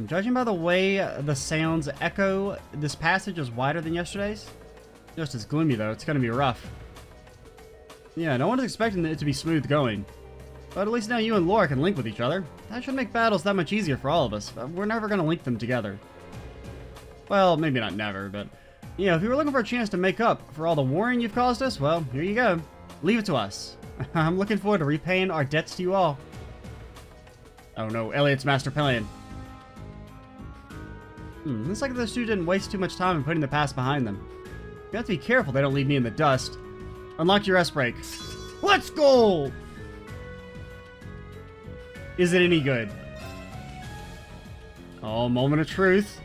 Judging by the way the sounds echo, this passage is wider than yesterday's. Just as gloomy though, it's gonna be rough. Yeah, no one is expecting it to be smooth going. But at least now you and Laura can link with each other. That should make battles that much easier for all of us. We're never gonna link them together. Well, maybe not never, but... you know, if you were looking for a chance to make up for all the warring you've caused us, well, here you go. Leave it to us. I'm looking forward to repaying our debts to you all. Oh no, Elliot's master plan. Looks like those two didn't waste too much time in putting the past behind them. You have to be careful they don't leave me in the dust. Unlock your S-brake. Let's go! Is it any good? Oh, moment of truth.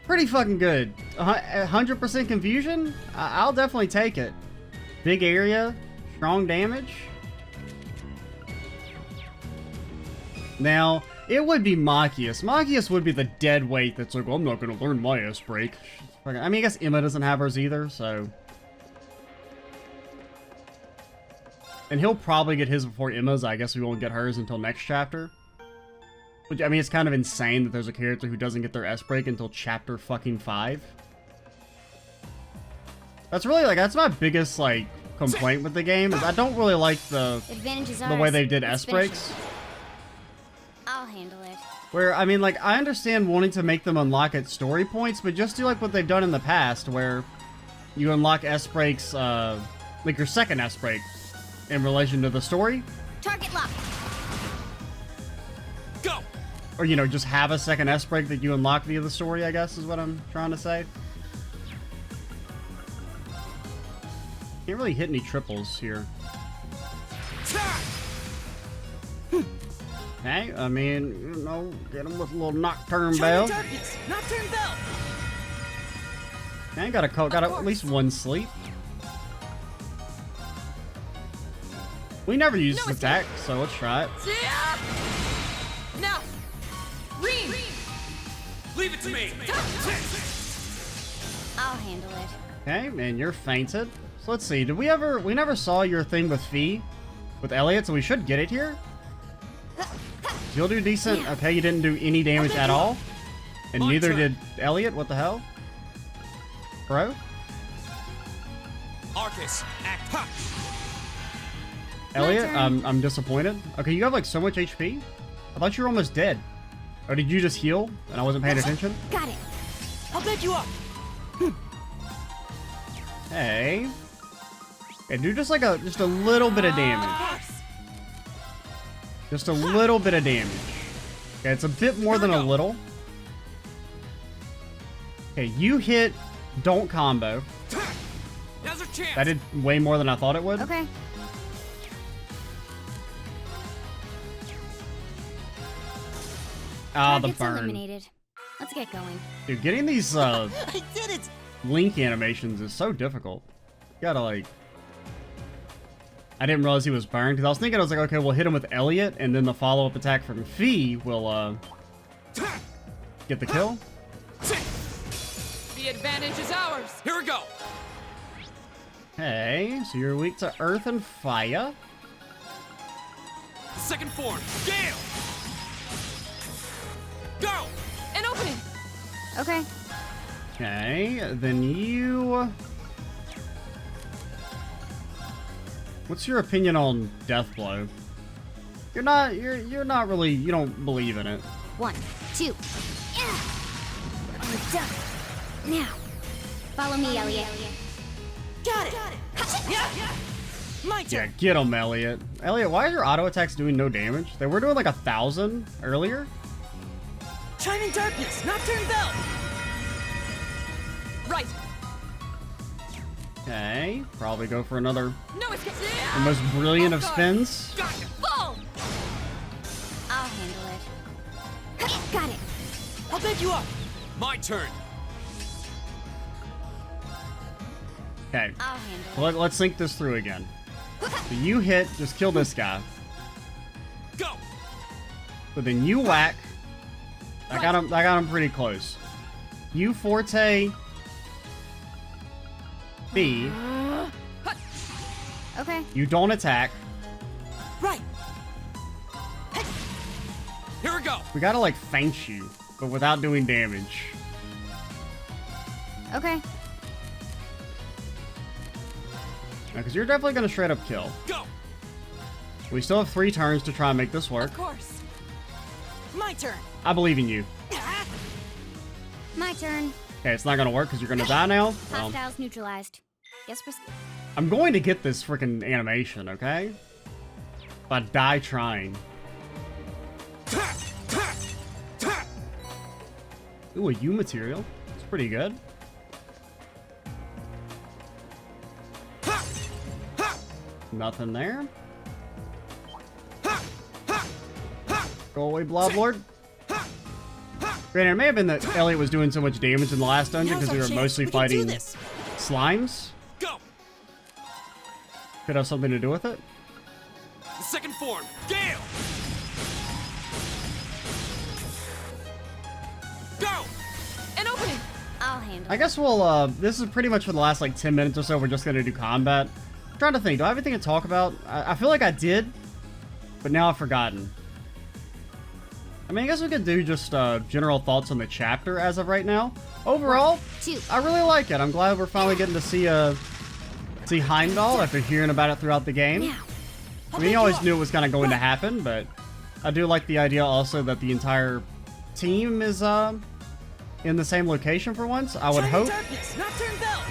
Pretty fucking good. 100% confusion? I'll definitely take it. Big area, strong damage. Now, it would be Machias. Machias would be the dead weight that's like, well, I'm not going to learn my S-Break. I mean, I guess Emma doesn't have hers either, so... And he'll probably get his before Emma's. I guess we won't get hers until next chapter. Which, I mean, it's kind of insane that there's a character who doesn't get their S-Break until chapter fucking 5. That's really, like, that's my biggest, like, complaint with the game, is I don't really like the way they did S-Breaks. I'll handle it. Where, I mean, like, I understand wanting to make them unlock at story points, but just do, like, what they've done in the past, where you unlock S-Breaks, like, your second S-Break in relation to the story. Target lock. Go! Or, you know, just have a second S-Break that you unlock via the story, I guess, is what I'm trying to say. Can't really hit any triples here. Okay, I mean, you know, get him with a little Nocturne Bell. Nocturne Bell! Okay, got at least one sleep. We never used this attack, so let's try it. Now! Ream! Leave it to me! I'll handle it. Okay, and you're fainted. So let's see, we never saw your thing with Fee, with Elliot, so we should get it here. You'll do decent. Okay, you didn't do any damage at all. And neither did Elliot, what the hell? Bro? Arcus, act up! Elliot, I'm disappointed. Okay, you have like so much HP? I thought you were almost dead. Or did you just heal and I wasn't paying attention? Got it. I'll back you up! Hey. Okay, do just like a little bit of damage. Just a little bit of damage. Okay, it's a bit more than a little. Okay, you hit don't combo. Now's our chance! That did way more than I thought it would. Okay. Ah, the Target's burn. eliminated. Let's get going. Dude, getting these I did it! Link animations is so difficult. You gotta like... I didn't realize he was burned, because I was thinking, I was like, okay, we'll hit him with Elliot, and then the follow-up attack from Fee will, get the kill. The advantage is ours! Here we go! Okay, so you're weak to earth and fire. Second form, Gale! Go! An opening! Okay. Okay, then you... What's your opinion on Death Blow? You're not really, you don't believe in it. 1, 2. Yeah. We're done. Now, follow me, Elliot. Got it. Yeah. My Yeah, turn. get him, Elliot. Elliot, why are your auto attacks doing no damage? They were doing like 1,000 earlier. Chime in darkness. Nocturne Bell. Right! Okay, probably go for another, No escape! the most brilliant of Oh, God. spins. Got it! Full! I'll handle it. Got it. I'll back you up. My turn! Okay, I'll handle it. let's think this through again. So you hit, just kill this guy. Go! But then you whack. I got him pretty close. You forte B. Okay. You don't attack. Right. Here we go! We gotta like feint you, but without doing damage. Okay. Because you're definitely gonna straight up kill. Go! We still have 3 turns to try and make this work. Of course. My turn. I believe in you. My turn. Okay, it's not gonna work because you're gonna die now. Well, Hostiles neutralized. Guess we're... I'm going to get this freaking animation, okay? If I die trying. Ooh, a U material. It's pretty good. Nothing there. Go away, Blob Lord. Granted, it may have been that Elliot was doing so much damage in the last dungeon because we were mostly fighting slimes. Go! Could have something to do with it. The second form, Gale! Go! An opening! I'll handle I guess we'll, this is pretty much for the last, like, 10 minutes or so. We're just going to do combat. I'm trying to think. Do I have anything to talk about? I feel like I did, but now I've forgotten. I mean, I guess we could do just, general thoughts on the chapter as of right now. Overall, I really like it. I'm glad we're finally getting to see Heimdall after hearing about it throughout the game. Now. I mean, you always knew it was kind of going to happen, but I do like the idea also that the entire team is, in the same location for once. I would hope. Darkness, Nocturne Belt.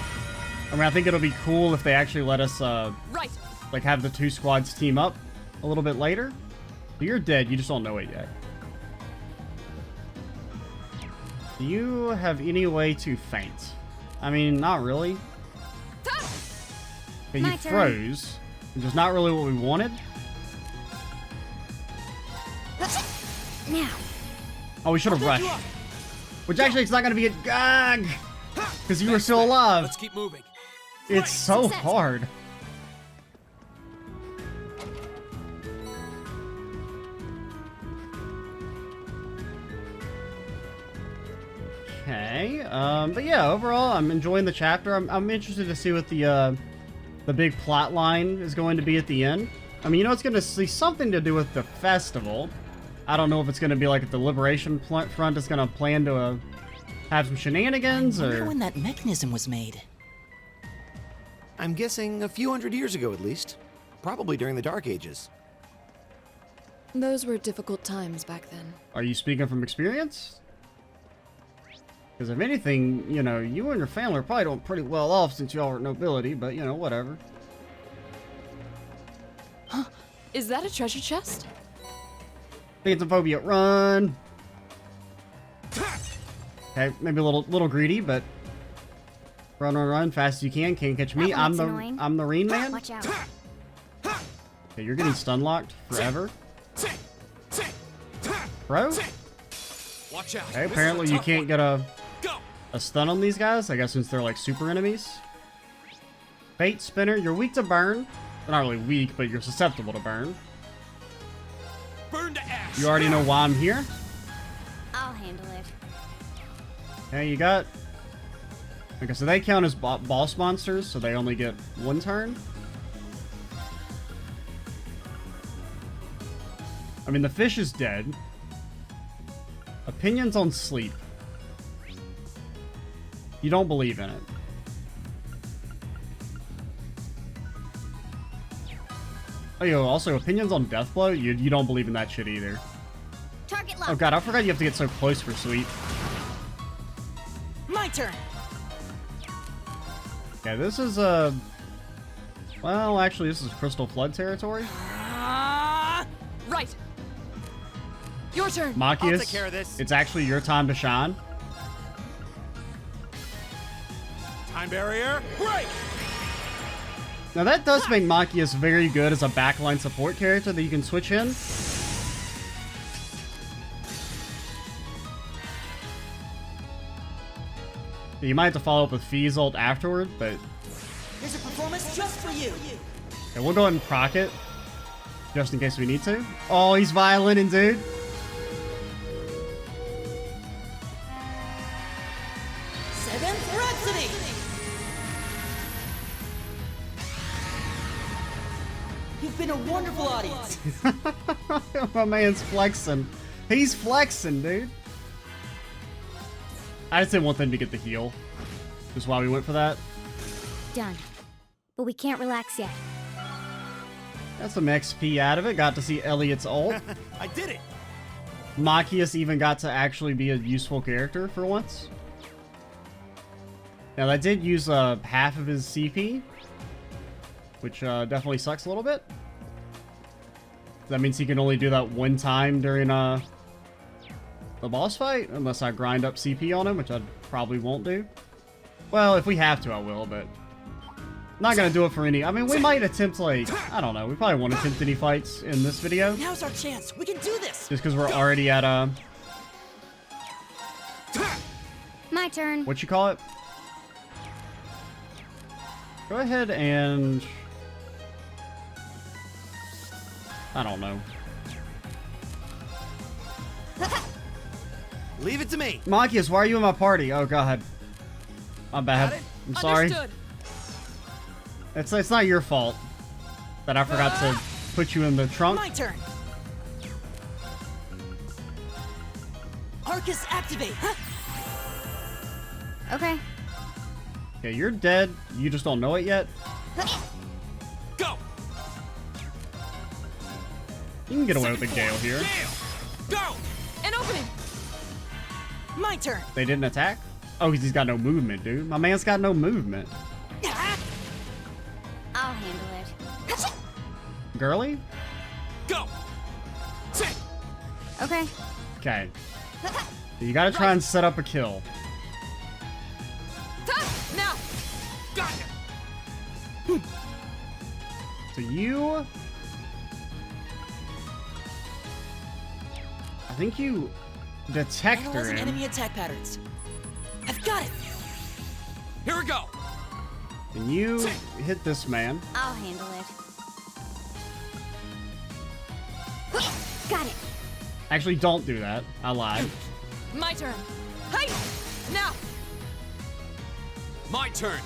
I mean, I think it'll be cool if they actually let us, Right! like, have the two squads team up a little bit later. You're dead, you just don't know it yet. Do you have any way to faint? I mean, not really. Okay, you My turn. froze, which is not really what we wanted. Now. Oh, we should have rushed. Which actually, it's not going to be a gag! Because you were still alive. Let's keep moving. It's so Success. hard. Okay, but yeah, overall, I'm enjoying the chapter. I'm interested to see what the big plot line is going to be at the end. I mean, you know, it's going to see something to do with the festival. I don't know if it's going to be like if the Liberation Front is going to plan to have some shenanigans, I wonder or... when that mechanism was made. I'm guessing a few hundred years ago at least. Probably during the Dark Ages. Those were difficult times back then. Are you speaking from experience? Because if anything, you know, you and your family are probably doing pretty well off since y'all are nobility, but, you know, whatever. Is that a treasure chest? Phantophobia, run! Okay, maybe a little greedy, but... Run, run, run, fast as you can. Can't catch me. That I'm one's the annoying. I'm the Rain Man. Watch out. Okay, you're getting stun locked forever. Bro? Watch out. Okay, apparently you can't get a Go! stun on these guys, I guess, since they're like super enemies. Fate Spinner, you're weak to burn. They're not really weak, but you're susceptible to burn. Burn to ash. You already know why I'm here. I'll handle it. Okay, you got... Okay, so they count as boss monsters, so they only get one turn. I mean, the fish is dead. Opinions on sleep. You don't believe in it. Oh, yo, also, opinions on Deathblow? You don't believe in that shit either. Target lock. Oh god, I forgot you have to get so close for sweep. My turn. Okay, this is, well, actually, this is Crystal Flood territory. Right! Your turn! Machias, take care of this. it's actually your time to shine. Time barrier, break! Now that does make Machias very good as a backline support character that you can switch in. You might have to follow up with Fee's ult afterward, but Here's a performance just for you. okay, we'll go ahead and proc it. Just in case we need to. Oh, he's violining, dude. Seventh Rhapsody. You've been a wonderful audience. My man's flexing. He's flexing, dude. I just didn't want them to get the heal. That's why we went for that. Done. But we can't relax yet. Got some XP out of it. Got to see Elliot's ult. I did it! Machias even got to actually be a useful character for once. Now that did use half of his CP, which definitely sucks a little bit. That means he can only do that one time during the boss fight, unless I grind up CP on him, which I probably won't do. Well, if we have to, I will, but Not gonna do it for any. I mean, we might attempt, like, I don't know. We probably won't attempt any fights in this video. Now's our chance. We can do this. Just because we're already at, My turn. what you call it? Go ahead and... I don't know. Leave it to me. Machias, why are you in my party? Oh, God. My bad. I'm sorry. Understood. It's not your fault that I forgot to put you in the trunk. My turn. Arcus activate. Okay. Okay, you're dead. You just don't know it yet. Go! You can get away with a Gale here. Go! An opening. My turn. They didn't attack? Oh, because he's got no movement, dude. My man's got no movement. I'll handle it. Girly? Go! Sit! Okay. Okay. You gotta try and set up a kill. Now. Got ya! So you... I think you detect her Analyzing in. enemy attack patterns. I've got it. Here we go! And you hit this man. I'll handle it. Got it. Actually, don't do that. I lied. My turn. Hey. Now. My turn!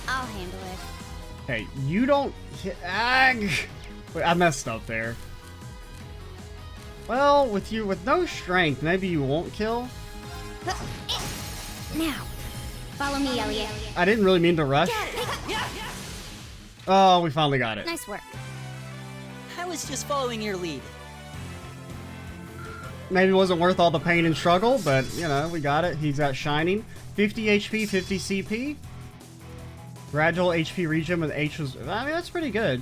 I'll handle it. Okay, you don't hit... Ag! Wait, I messed up there. Well, with no strength, maybe you won't kill. Now, follow me, Elliot. I didn't really mean to rush. Oh, we finally got it. Nice work. I was just following your lead. Maybe it wasn't worth all the pain and struggle, but, you know, we got it. He's got Shining. 50 HP, 50 CP. Gradual HP regen with H was... I mean, that's pretty good.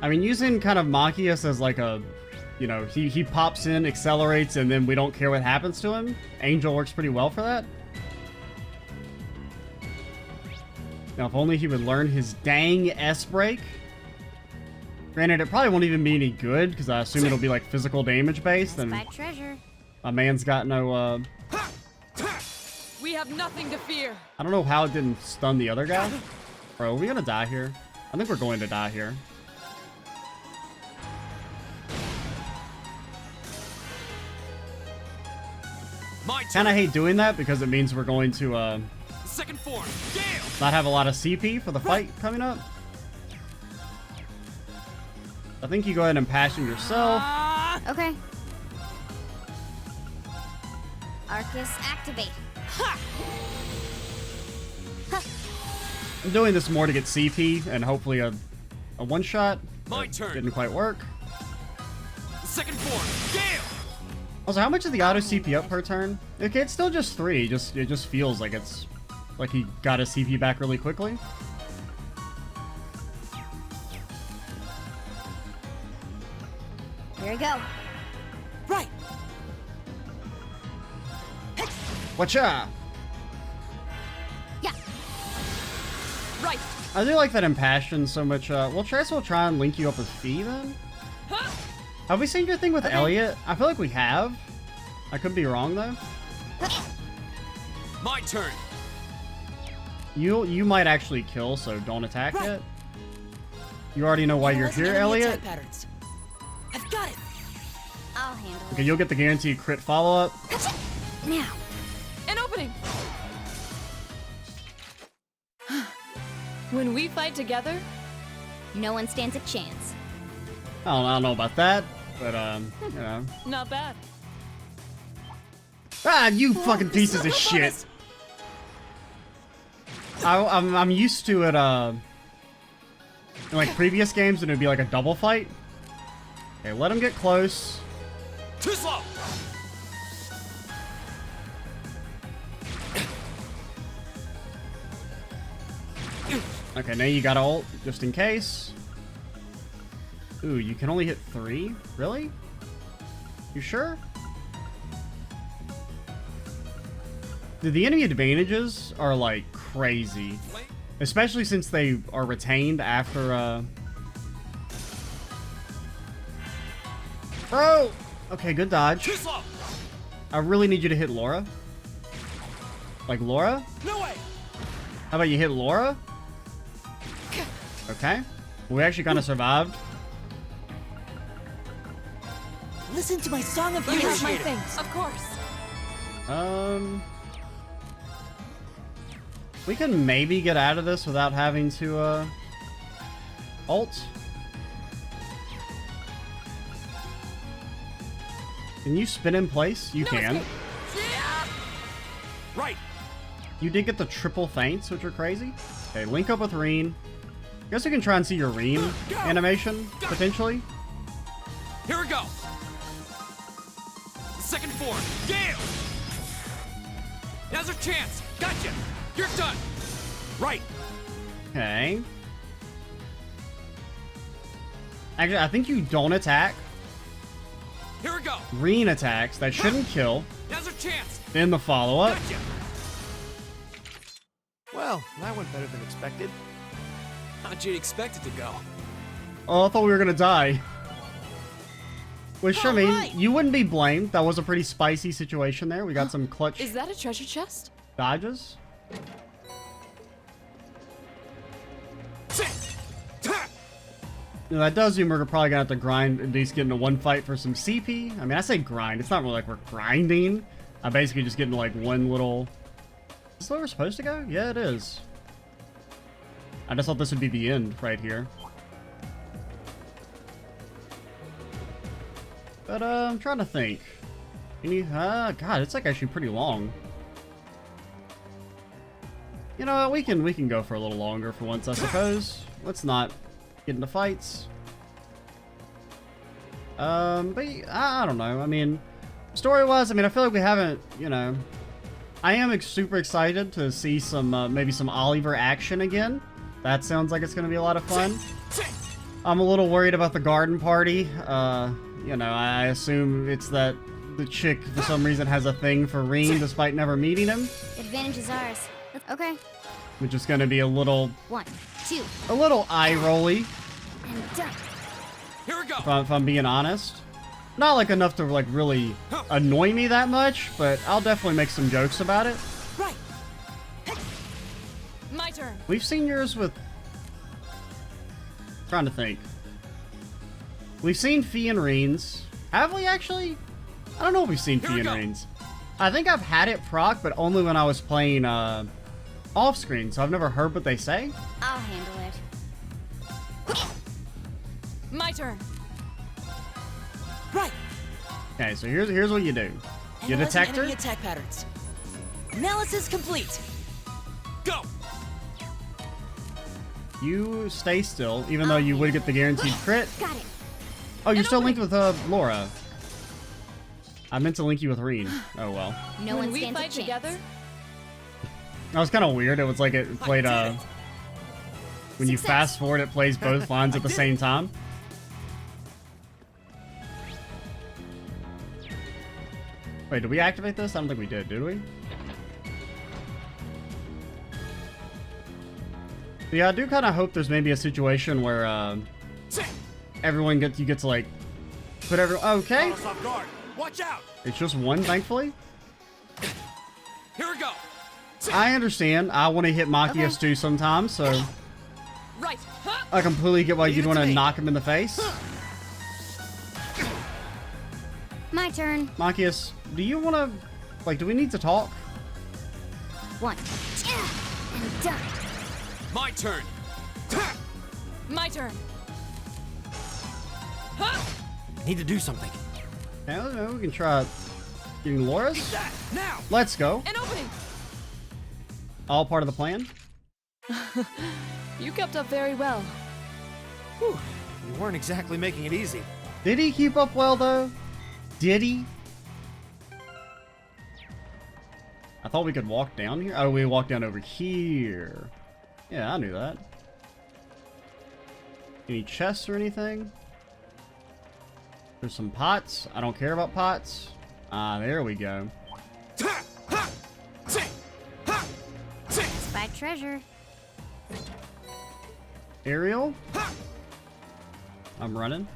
I mean, using kind of Machias as like a... You know, he pops in, accelerates, and then we don't care what happens to him. Angel works pretty well for that. Now, if only he would learn his dang S-break. Granted, it probably won't even be any good, because I assume it'll be like physical damage based, and Spy treasure. my man's got no, We have nothing to fear. I don't know how it didn't stun the other guy. Bro, are we gonna die here? I think we're going to die here. My turn! Kinda hate doing that, because it means we're going to, Second form! Gale! not have a lot of CP for the fight coming up. I think you go ahead and passion yourself. Okay. Arcus activate. I'm doing this more to get CP and hopefully a one-shot. My turn! Didn't quite work. Second form! Gale! Also, how much is the auto CP up per turn? Okay, it's still just 3. It just feels like it's like he got his CP back really quickly. Here we go. Right. Whatcha? Yeah. Right. I do like that Impassion so much. We'll try and link you up with Fee then. Have we seen your thing with Elliot? I feel like we have. I could be wrong though. My turn! You might actually kill, so don't attack Right. yet. You already know why you're Analyzing here, enemy Elliot. attack patterns. I've got it. I'll handle Okay, it. you'll get the guaranteed crit follow-up. Now. An opening. When we fight together, No one stands a chance. I don't know about that, but you know. not bad. Ah, you fucking pieces of shit. I'm used to it, in like previous games, and it'd be like a double fight. Okay, let him get close. Too slow! Okay, now you got ult, just in case. Ooh, you can only hit 3? Really? You sure? The enemy advantages are like crazy, especially since they are retained after Bro! Okay, good dodge. I really need you to hit Laura. Like Laura? No way. How about you hit Laura? Okay. We actually kind of survived. Listen to my song of You have my leadership. things. Of course. We can maybe get out of this without having to, ult. Can you spin in place? You can. Right. You did get the triple feints, which are crazy. Okay, link up with Reen. Guess we can try and see your Reen animation, potentially. Here we go. Second form. Gale. Now's our chance. Gotcha. You're done. Right. Okay. Actually, I think you don't attack. Here we go. Reen attacks. That shouldn't kill. Now's our chance. Then the follow-up. Gotcha. Well, that went better than expected. How'd you expect it to go? Oh, I thought we were gonna die. Which, I mean, Alright. you wouldn't be blamed. That was a pretty spicy situation there. We got some clutch Is that a treasure chest? dodges. You know, that does mean we're probably gonna have to grind, at least get into one fight for some CP. I mean, I say grind. It's not really like we're grinding. I basically just get into like one little... Is this where we're supposed to go? Yeah, it is. I just thought this would be the end right here. But, I'm trying to think. Any, God, it's like actually pretty long. You know what, we can go for a little longer for once, I suppose. Let's not get into fights. But I don't know. I mean, story-wise, I mean, I feel like we haven't, you know... I am super excited to see some, maybe some Oliver action again. That sounds like it's going to be a lot of fun. I'm a little worried about the garden party. You know, I assume it's that the chick, for some reason, has a thing for Reen despite never meeting him. Advantage is ours. Okay. Which is going to be a little 1, 2, eye-rolly, and done. Here we go. if I'm being honest. Not like enough to like really annoy me that much, but I'll definitely make some jokes about it. Right. My turn. We've seen yours with... Trying to think. We've seen Fee and Reen's. Have we actually? I don't know if we've seen Here Fee we and go. Reen's. I think I've had it proc, but only when I was playing off screen, so I've never heard what they say. I'll handle it. My turn. Right. Okay, so here's what you do. You Analyzing detect her. enemy attack patterns. Analysis complete. Go. You stay still, even though you would get the guaranteed crit. Got it. Oh, you're still linked with Laura. I meant to link you with Reen. Oh well. No when one we stands a fight chance. together, That was kind of weird. It was like it played I did it. when you Success. fast forward, it plays both lines at the same time. Wait, did we activate this? I don't think we did we? But yeah, I do kind of hope there's maybe a situation where everyone you get to like put okay. Caught us off guard. Watch out. It's just one, thankfully. Here we go. I understand. I want to hit Machias Okay. too sometimes, so right. Huh? I completely get why Leave you'd it want to to me. knock him in the face. My turn. Machias, do you want to, like, do we need to talk? 1, and done. My turn. My turn. Need to do something. Yeah, I don't know, we can try getting Laura's. That now. Let's go. An opening. All part of the plan. You kept up very well. Whew. You weren't exactly making it easy. Did he keep up well, though? Did he? I thought we could walk down here. Oh, we walked down over here. Yeah, I knew that. Any chests or anything? There's some pots. I don't care about pots. Ah, there we go. Spy treasure. Aerial. I'm running.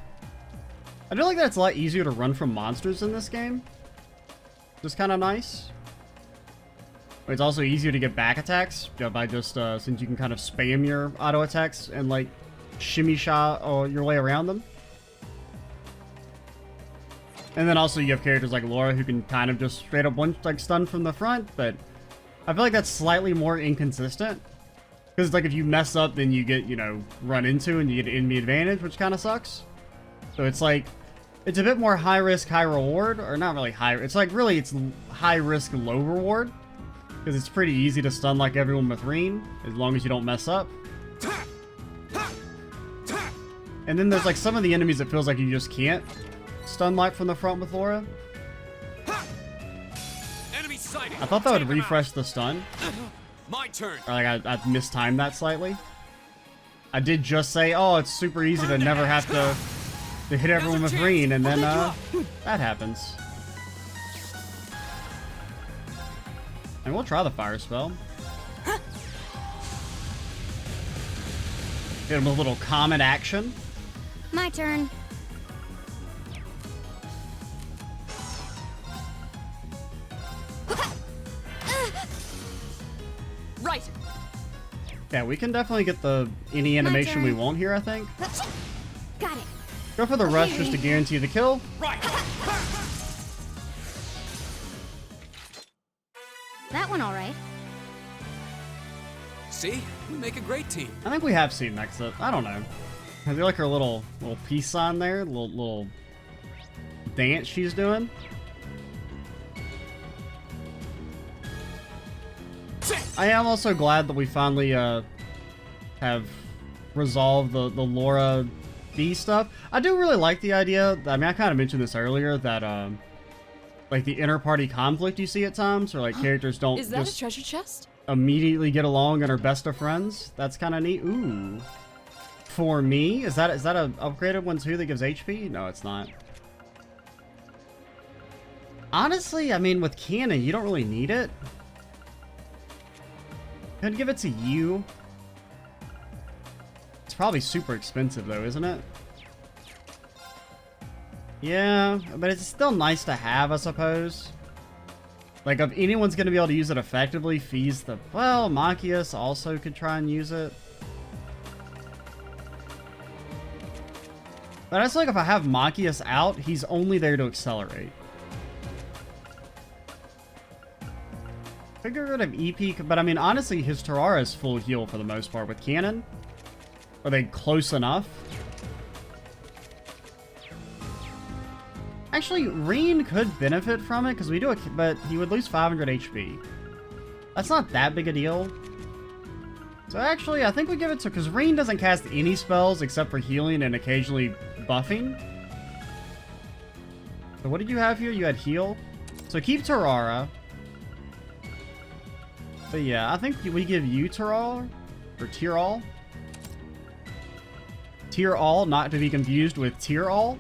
I do like that it's a lot easier to run from monsters in this game. Just kind of nice. But it's also easier to get back attacks by just, since you can kind of spam your auto attacks and like shimmy shot your way around them. And then also you have characters like Laura who can kind of just straight up like stun from the front, but I feel like that's slightly more inconsistent. Because like if you mess up, then you get, you know, run into and you get enemy advantage, which kind of sucks. So it's like, it's a bit more high risk, high reward, or not really high, it's like really it's high risk, low reward. Because it's pretty easy to stun like everyone with Reen, as long as you don't mess up. And then there's like some of the enemies that feels like you just can't stun like from the front with Laura. Enemy sighted. I thought that would refresh the stun. My turn. Or like I mistimed that slightly. I did just say, oh, it's super easy to never have to hit everyone with Reen, and then that happens. And we'll try the fire spell. Get him a little comet action. My turn. Right. Yeah, we can definitely get any animation we turn. want here, I think. Got it. Go for the rush just to guarantee the kill. Right. That one all right. See, we make a great team. I think we have seen Nexa. I don't know. I feel like her little peace sign there, little dance she's doing. I am also glad that we finally have resolved the Laura B stuff. I do really like the idea. I mean, I kind of mentioned this earlier that like the inter-party conflict you see at times, or like characters don't Is that a just treasure chest? immediately get along and are best of friends. That's kind of neat. Ooh. For me, is that a upgraded one too that gives HP? No, it's not. Honestly, I mean, with Cannon, you don't really need it. Could give it to you. It's probably super expensive though, isn't it? Yeah, but it's still nice to have, I suppose. Like, if anyone's going to be able to use it effectively, Fee's the... Well, Machias also could try and use it. But I just feel like if I have Machias out, he's only there to accelerate. Could get rid of EP, but I mean, honestly, his Terrara is full heal for the most part with Cannon. Are they close enough? Actually, Reen could benefit from it, because we do it, but he would lose 500 HP. That's not that big a deal. So actually, I think we give it to, because Reen doesn't cast any spells except for healing and occasionally buffing. So what did you have here? You had heal. So keep Terrara. But yeah, I think we give you Terrara, or Tear-All. Tear-All, not to be confused with Tear-All.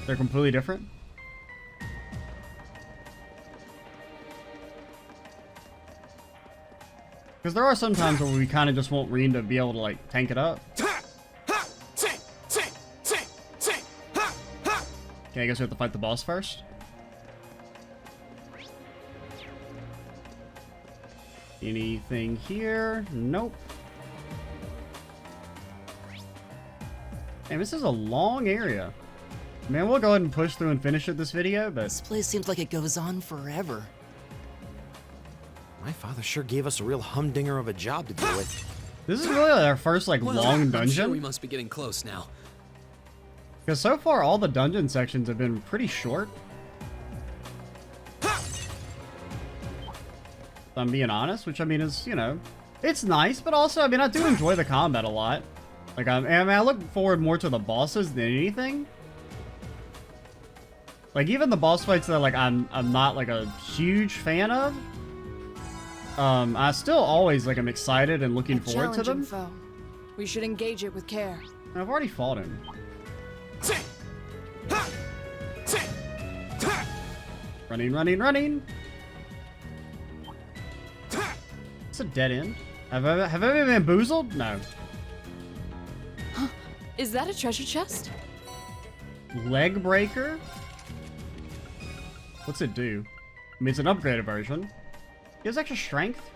They're completely different. Because there are some times where we kind of just want Reen to be able to, like, tank it up. Okay, I guess we have to fight the boss first. Anything here? Nope. And this is a long area. Man, we'll go ahead and push through and finish it this video, but... This place seems like it goes on forever. My father sure gave us a real humdinger of a job to deal with. This is really our first, like, Well, long I'm dungeon. sure we must be getting close now. Because so far, all the dungeon sections have been pretty short. If I'm being honest, which, I mean, is, you know, it's nice, but also, I mean, I do enjoy the combat a lot. Like, I mean, I look forward more to the bosses than anything. Like, even the boss fights that, like, I'm not, like, a huge fan of. I still always, like, am excited and looking forward to them. Foe. We should engage it with care. I've already fought him. Running, running, running. It's a dead end. Have I been bamboozled? No. Is that a treasure chest? Leg breaker? What's it do? I mean, it's an upgraded version. It gives extra strength.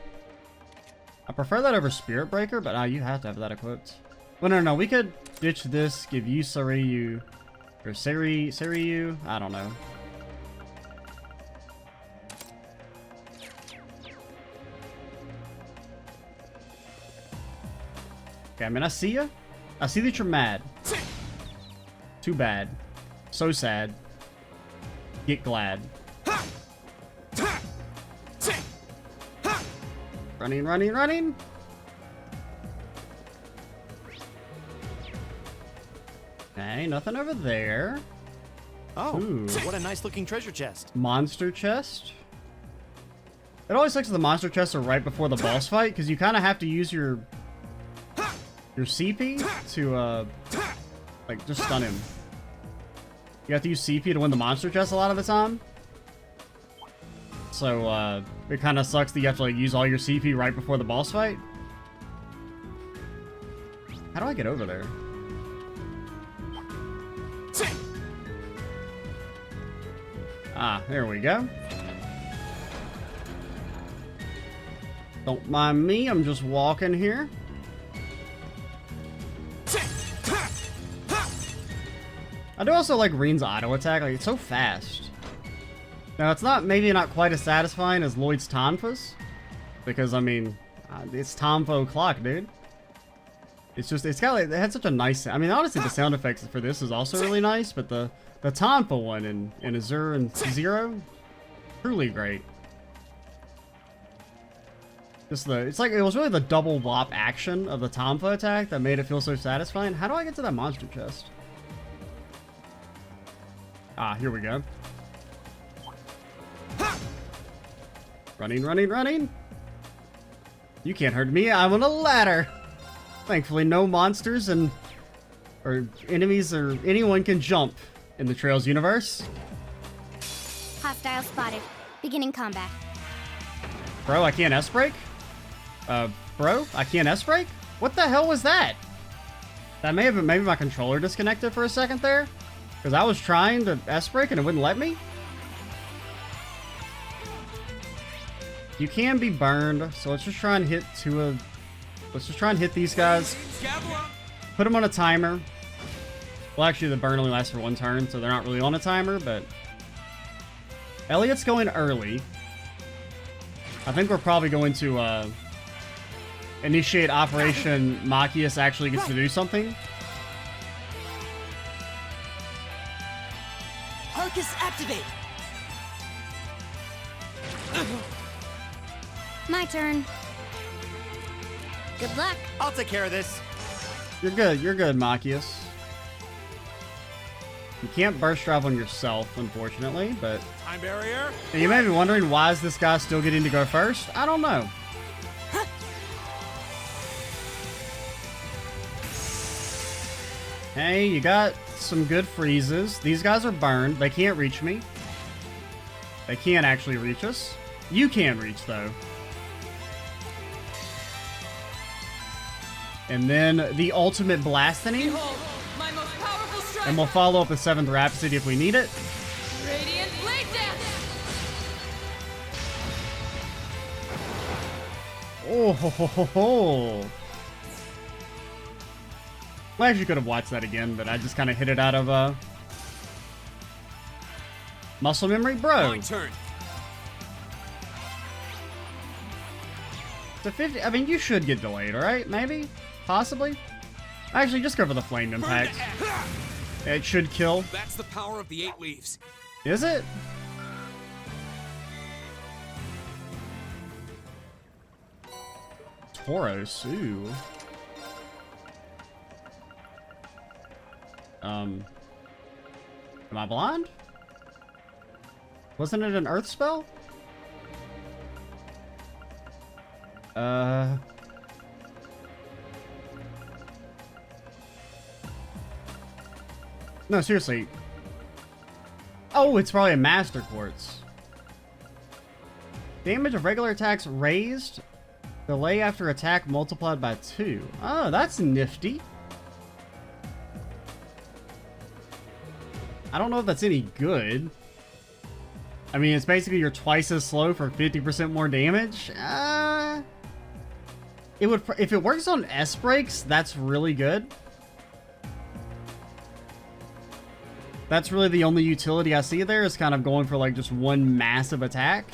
I prefer that over Spirit Breaker, but you have to have that equipped. Well, no, we could ditch this, give you Sariyu, or Sariyu, I don't know. Okay, I mean, I see you. I see that you're mad. Too bad. So sad. Get glad. Running, running, running. Okay, nothing over there. Oh, Ooh. what a nice looking treasure chest. Monster chest. It always sucks that the monster chests are right before the boss fight, because you kind of have to use your CP to, like, just stun him. You have to use CP to win the monster chest a lot of the time. So, it kind of sucks that you have to, like, use all your CP right before the boss fight. How do I get over there? Ah, there we go. Don't mind me, I'm just walking here. I do also like Reen's auto attack, like it's so fast. Now it's maybe not quite as satisfying as Lloyd's Tonfa's, because I mean, it's Tonfa o'clock, dude. It's got like, it had such a nice, I mean honestly the sound effects for this is also really nice, but the Tonfa one in Azure and Zero, truly great. It's like, it was really the double whop action of the Tonfa attack that made it feel so satisfying. How do I get to that monster chest? Ah, here we go. Running, running, running. You can't hurt me, I'm on a ladder. Thankfully, no monsters or enemies or anyone can jump in the Trails universe. Hostile spotted. Beginning combat. Bro, I can't S-break? Bro, I can't S-break? What the hell was that? That may have been, maybe my controller disconnected for a second there. Because I was trying to S-break and it wouldn't let me. You can be burned, so let's just try and hit let's just try and hit these guys. Put them on a timer. Well, actually, the burn only lasts for one turn, so they're not really on a timer, but... Elliot's going early. I think we're probably going to, initiate Operation Machias actually gets to do something. Arcus activate! My turn. Good luck. I'll take care of this. You're good, Machias. You can't burst drive on yourself, unfortunately, but... Time barrier. And you may be wondering, why is this guy still getting to go first? I don't know. Hey, you got some good freezes. These guys are burned. They can't reach me. They can't actually reach us. You can reach, though. And then the ultimate blasting. My most powerful strike. And we'll follow up with 7th Rhapsody if we need it. Radiant Blade Dance. Oh, ho, ho, ho, ho. I actually could have watched that again, but I just kind of hit it out of muscle memory, bro. My turn. It's a 50. I mean, you should get delayed, all right? Maybe, possibly. Actually, just go for the flame impact. It should kill. That's the power of the 8 leaves. Is it? Tauros, ooh. Am I blind? Wasn't it an earth spell? No, seriously. Oh, it's probably a Master Quartz. Damage of regular attacks raised Delay after attack multiplied by 2. Oh, that's nifty. I don't know if that's any good. I mean, it's basically you're twice as slow for 50% more damage. It would, if it works on S breaks, that's really good. That's really the only utility I see there, is kind of going for like just one massive attack.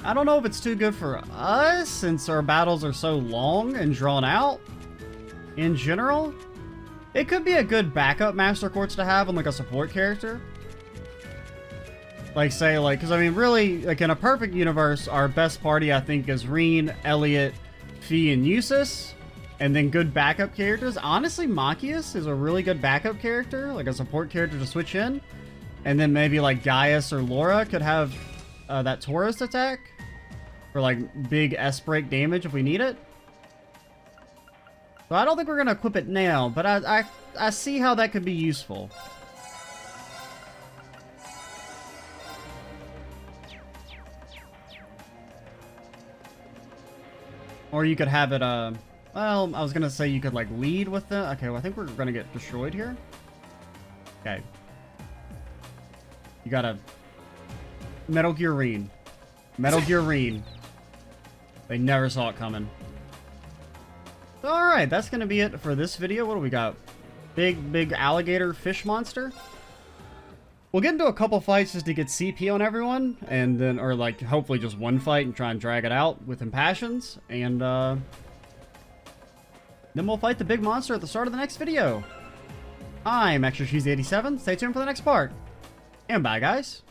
I don't know if it's too good for us, since our battles are so long and drawn out. In general, it could be a good backup Master Quartz to have on like a support character. Like say like, because I mean really, like in a perfect universe, our best party I think is Reen, Elliot, Fee, and Eustace. And then good backup characters. Honestly, Machias is a really good backup character, like a support character to switch in. And then maybe like Gaius or Laura could have that Taurus attack for like big S break damage if we need it. So I don't think we're going to equip it now, but I see how that could be useful. Or you could have it, well, I was going to say you could like lead with the, okay, well I think we're going to get destroyed here. Okay. You got a Metal Gear Reen. Metal Gear Reen. They never saw it coming. Alright, that's going to be it for this video. What do we got? Big alligator fish monster. We'll get into a couple fights just to get CP on everyone. And then, or like, hopefully just one fight and try and drag it out with impassions. And, then we'll fight the big monster at the start of the next video. I'm Extra Cheesy 87. Stay tuned for the next part. And bye, guys.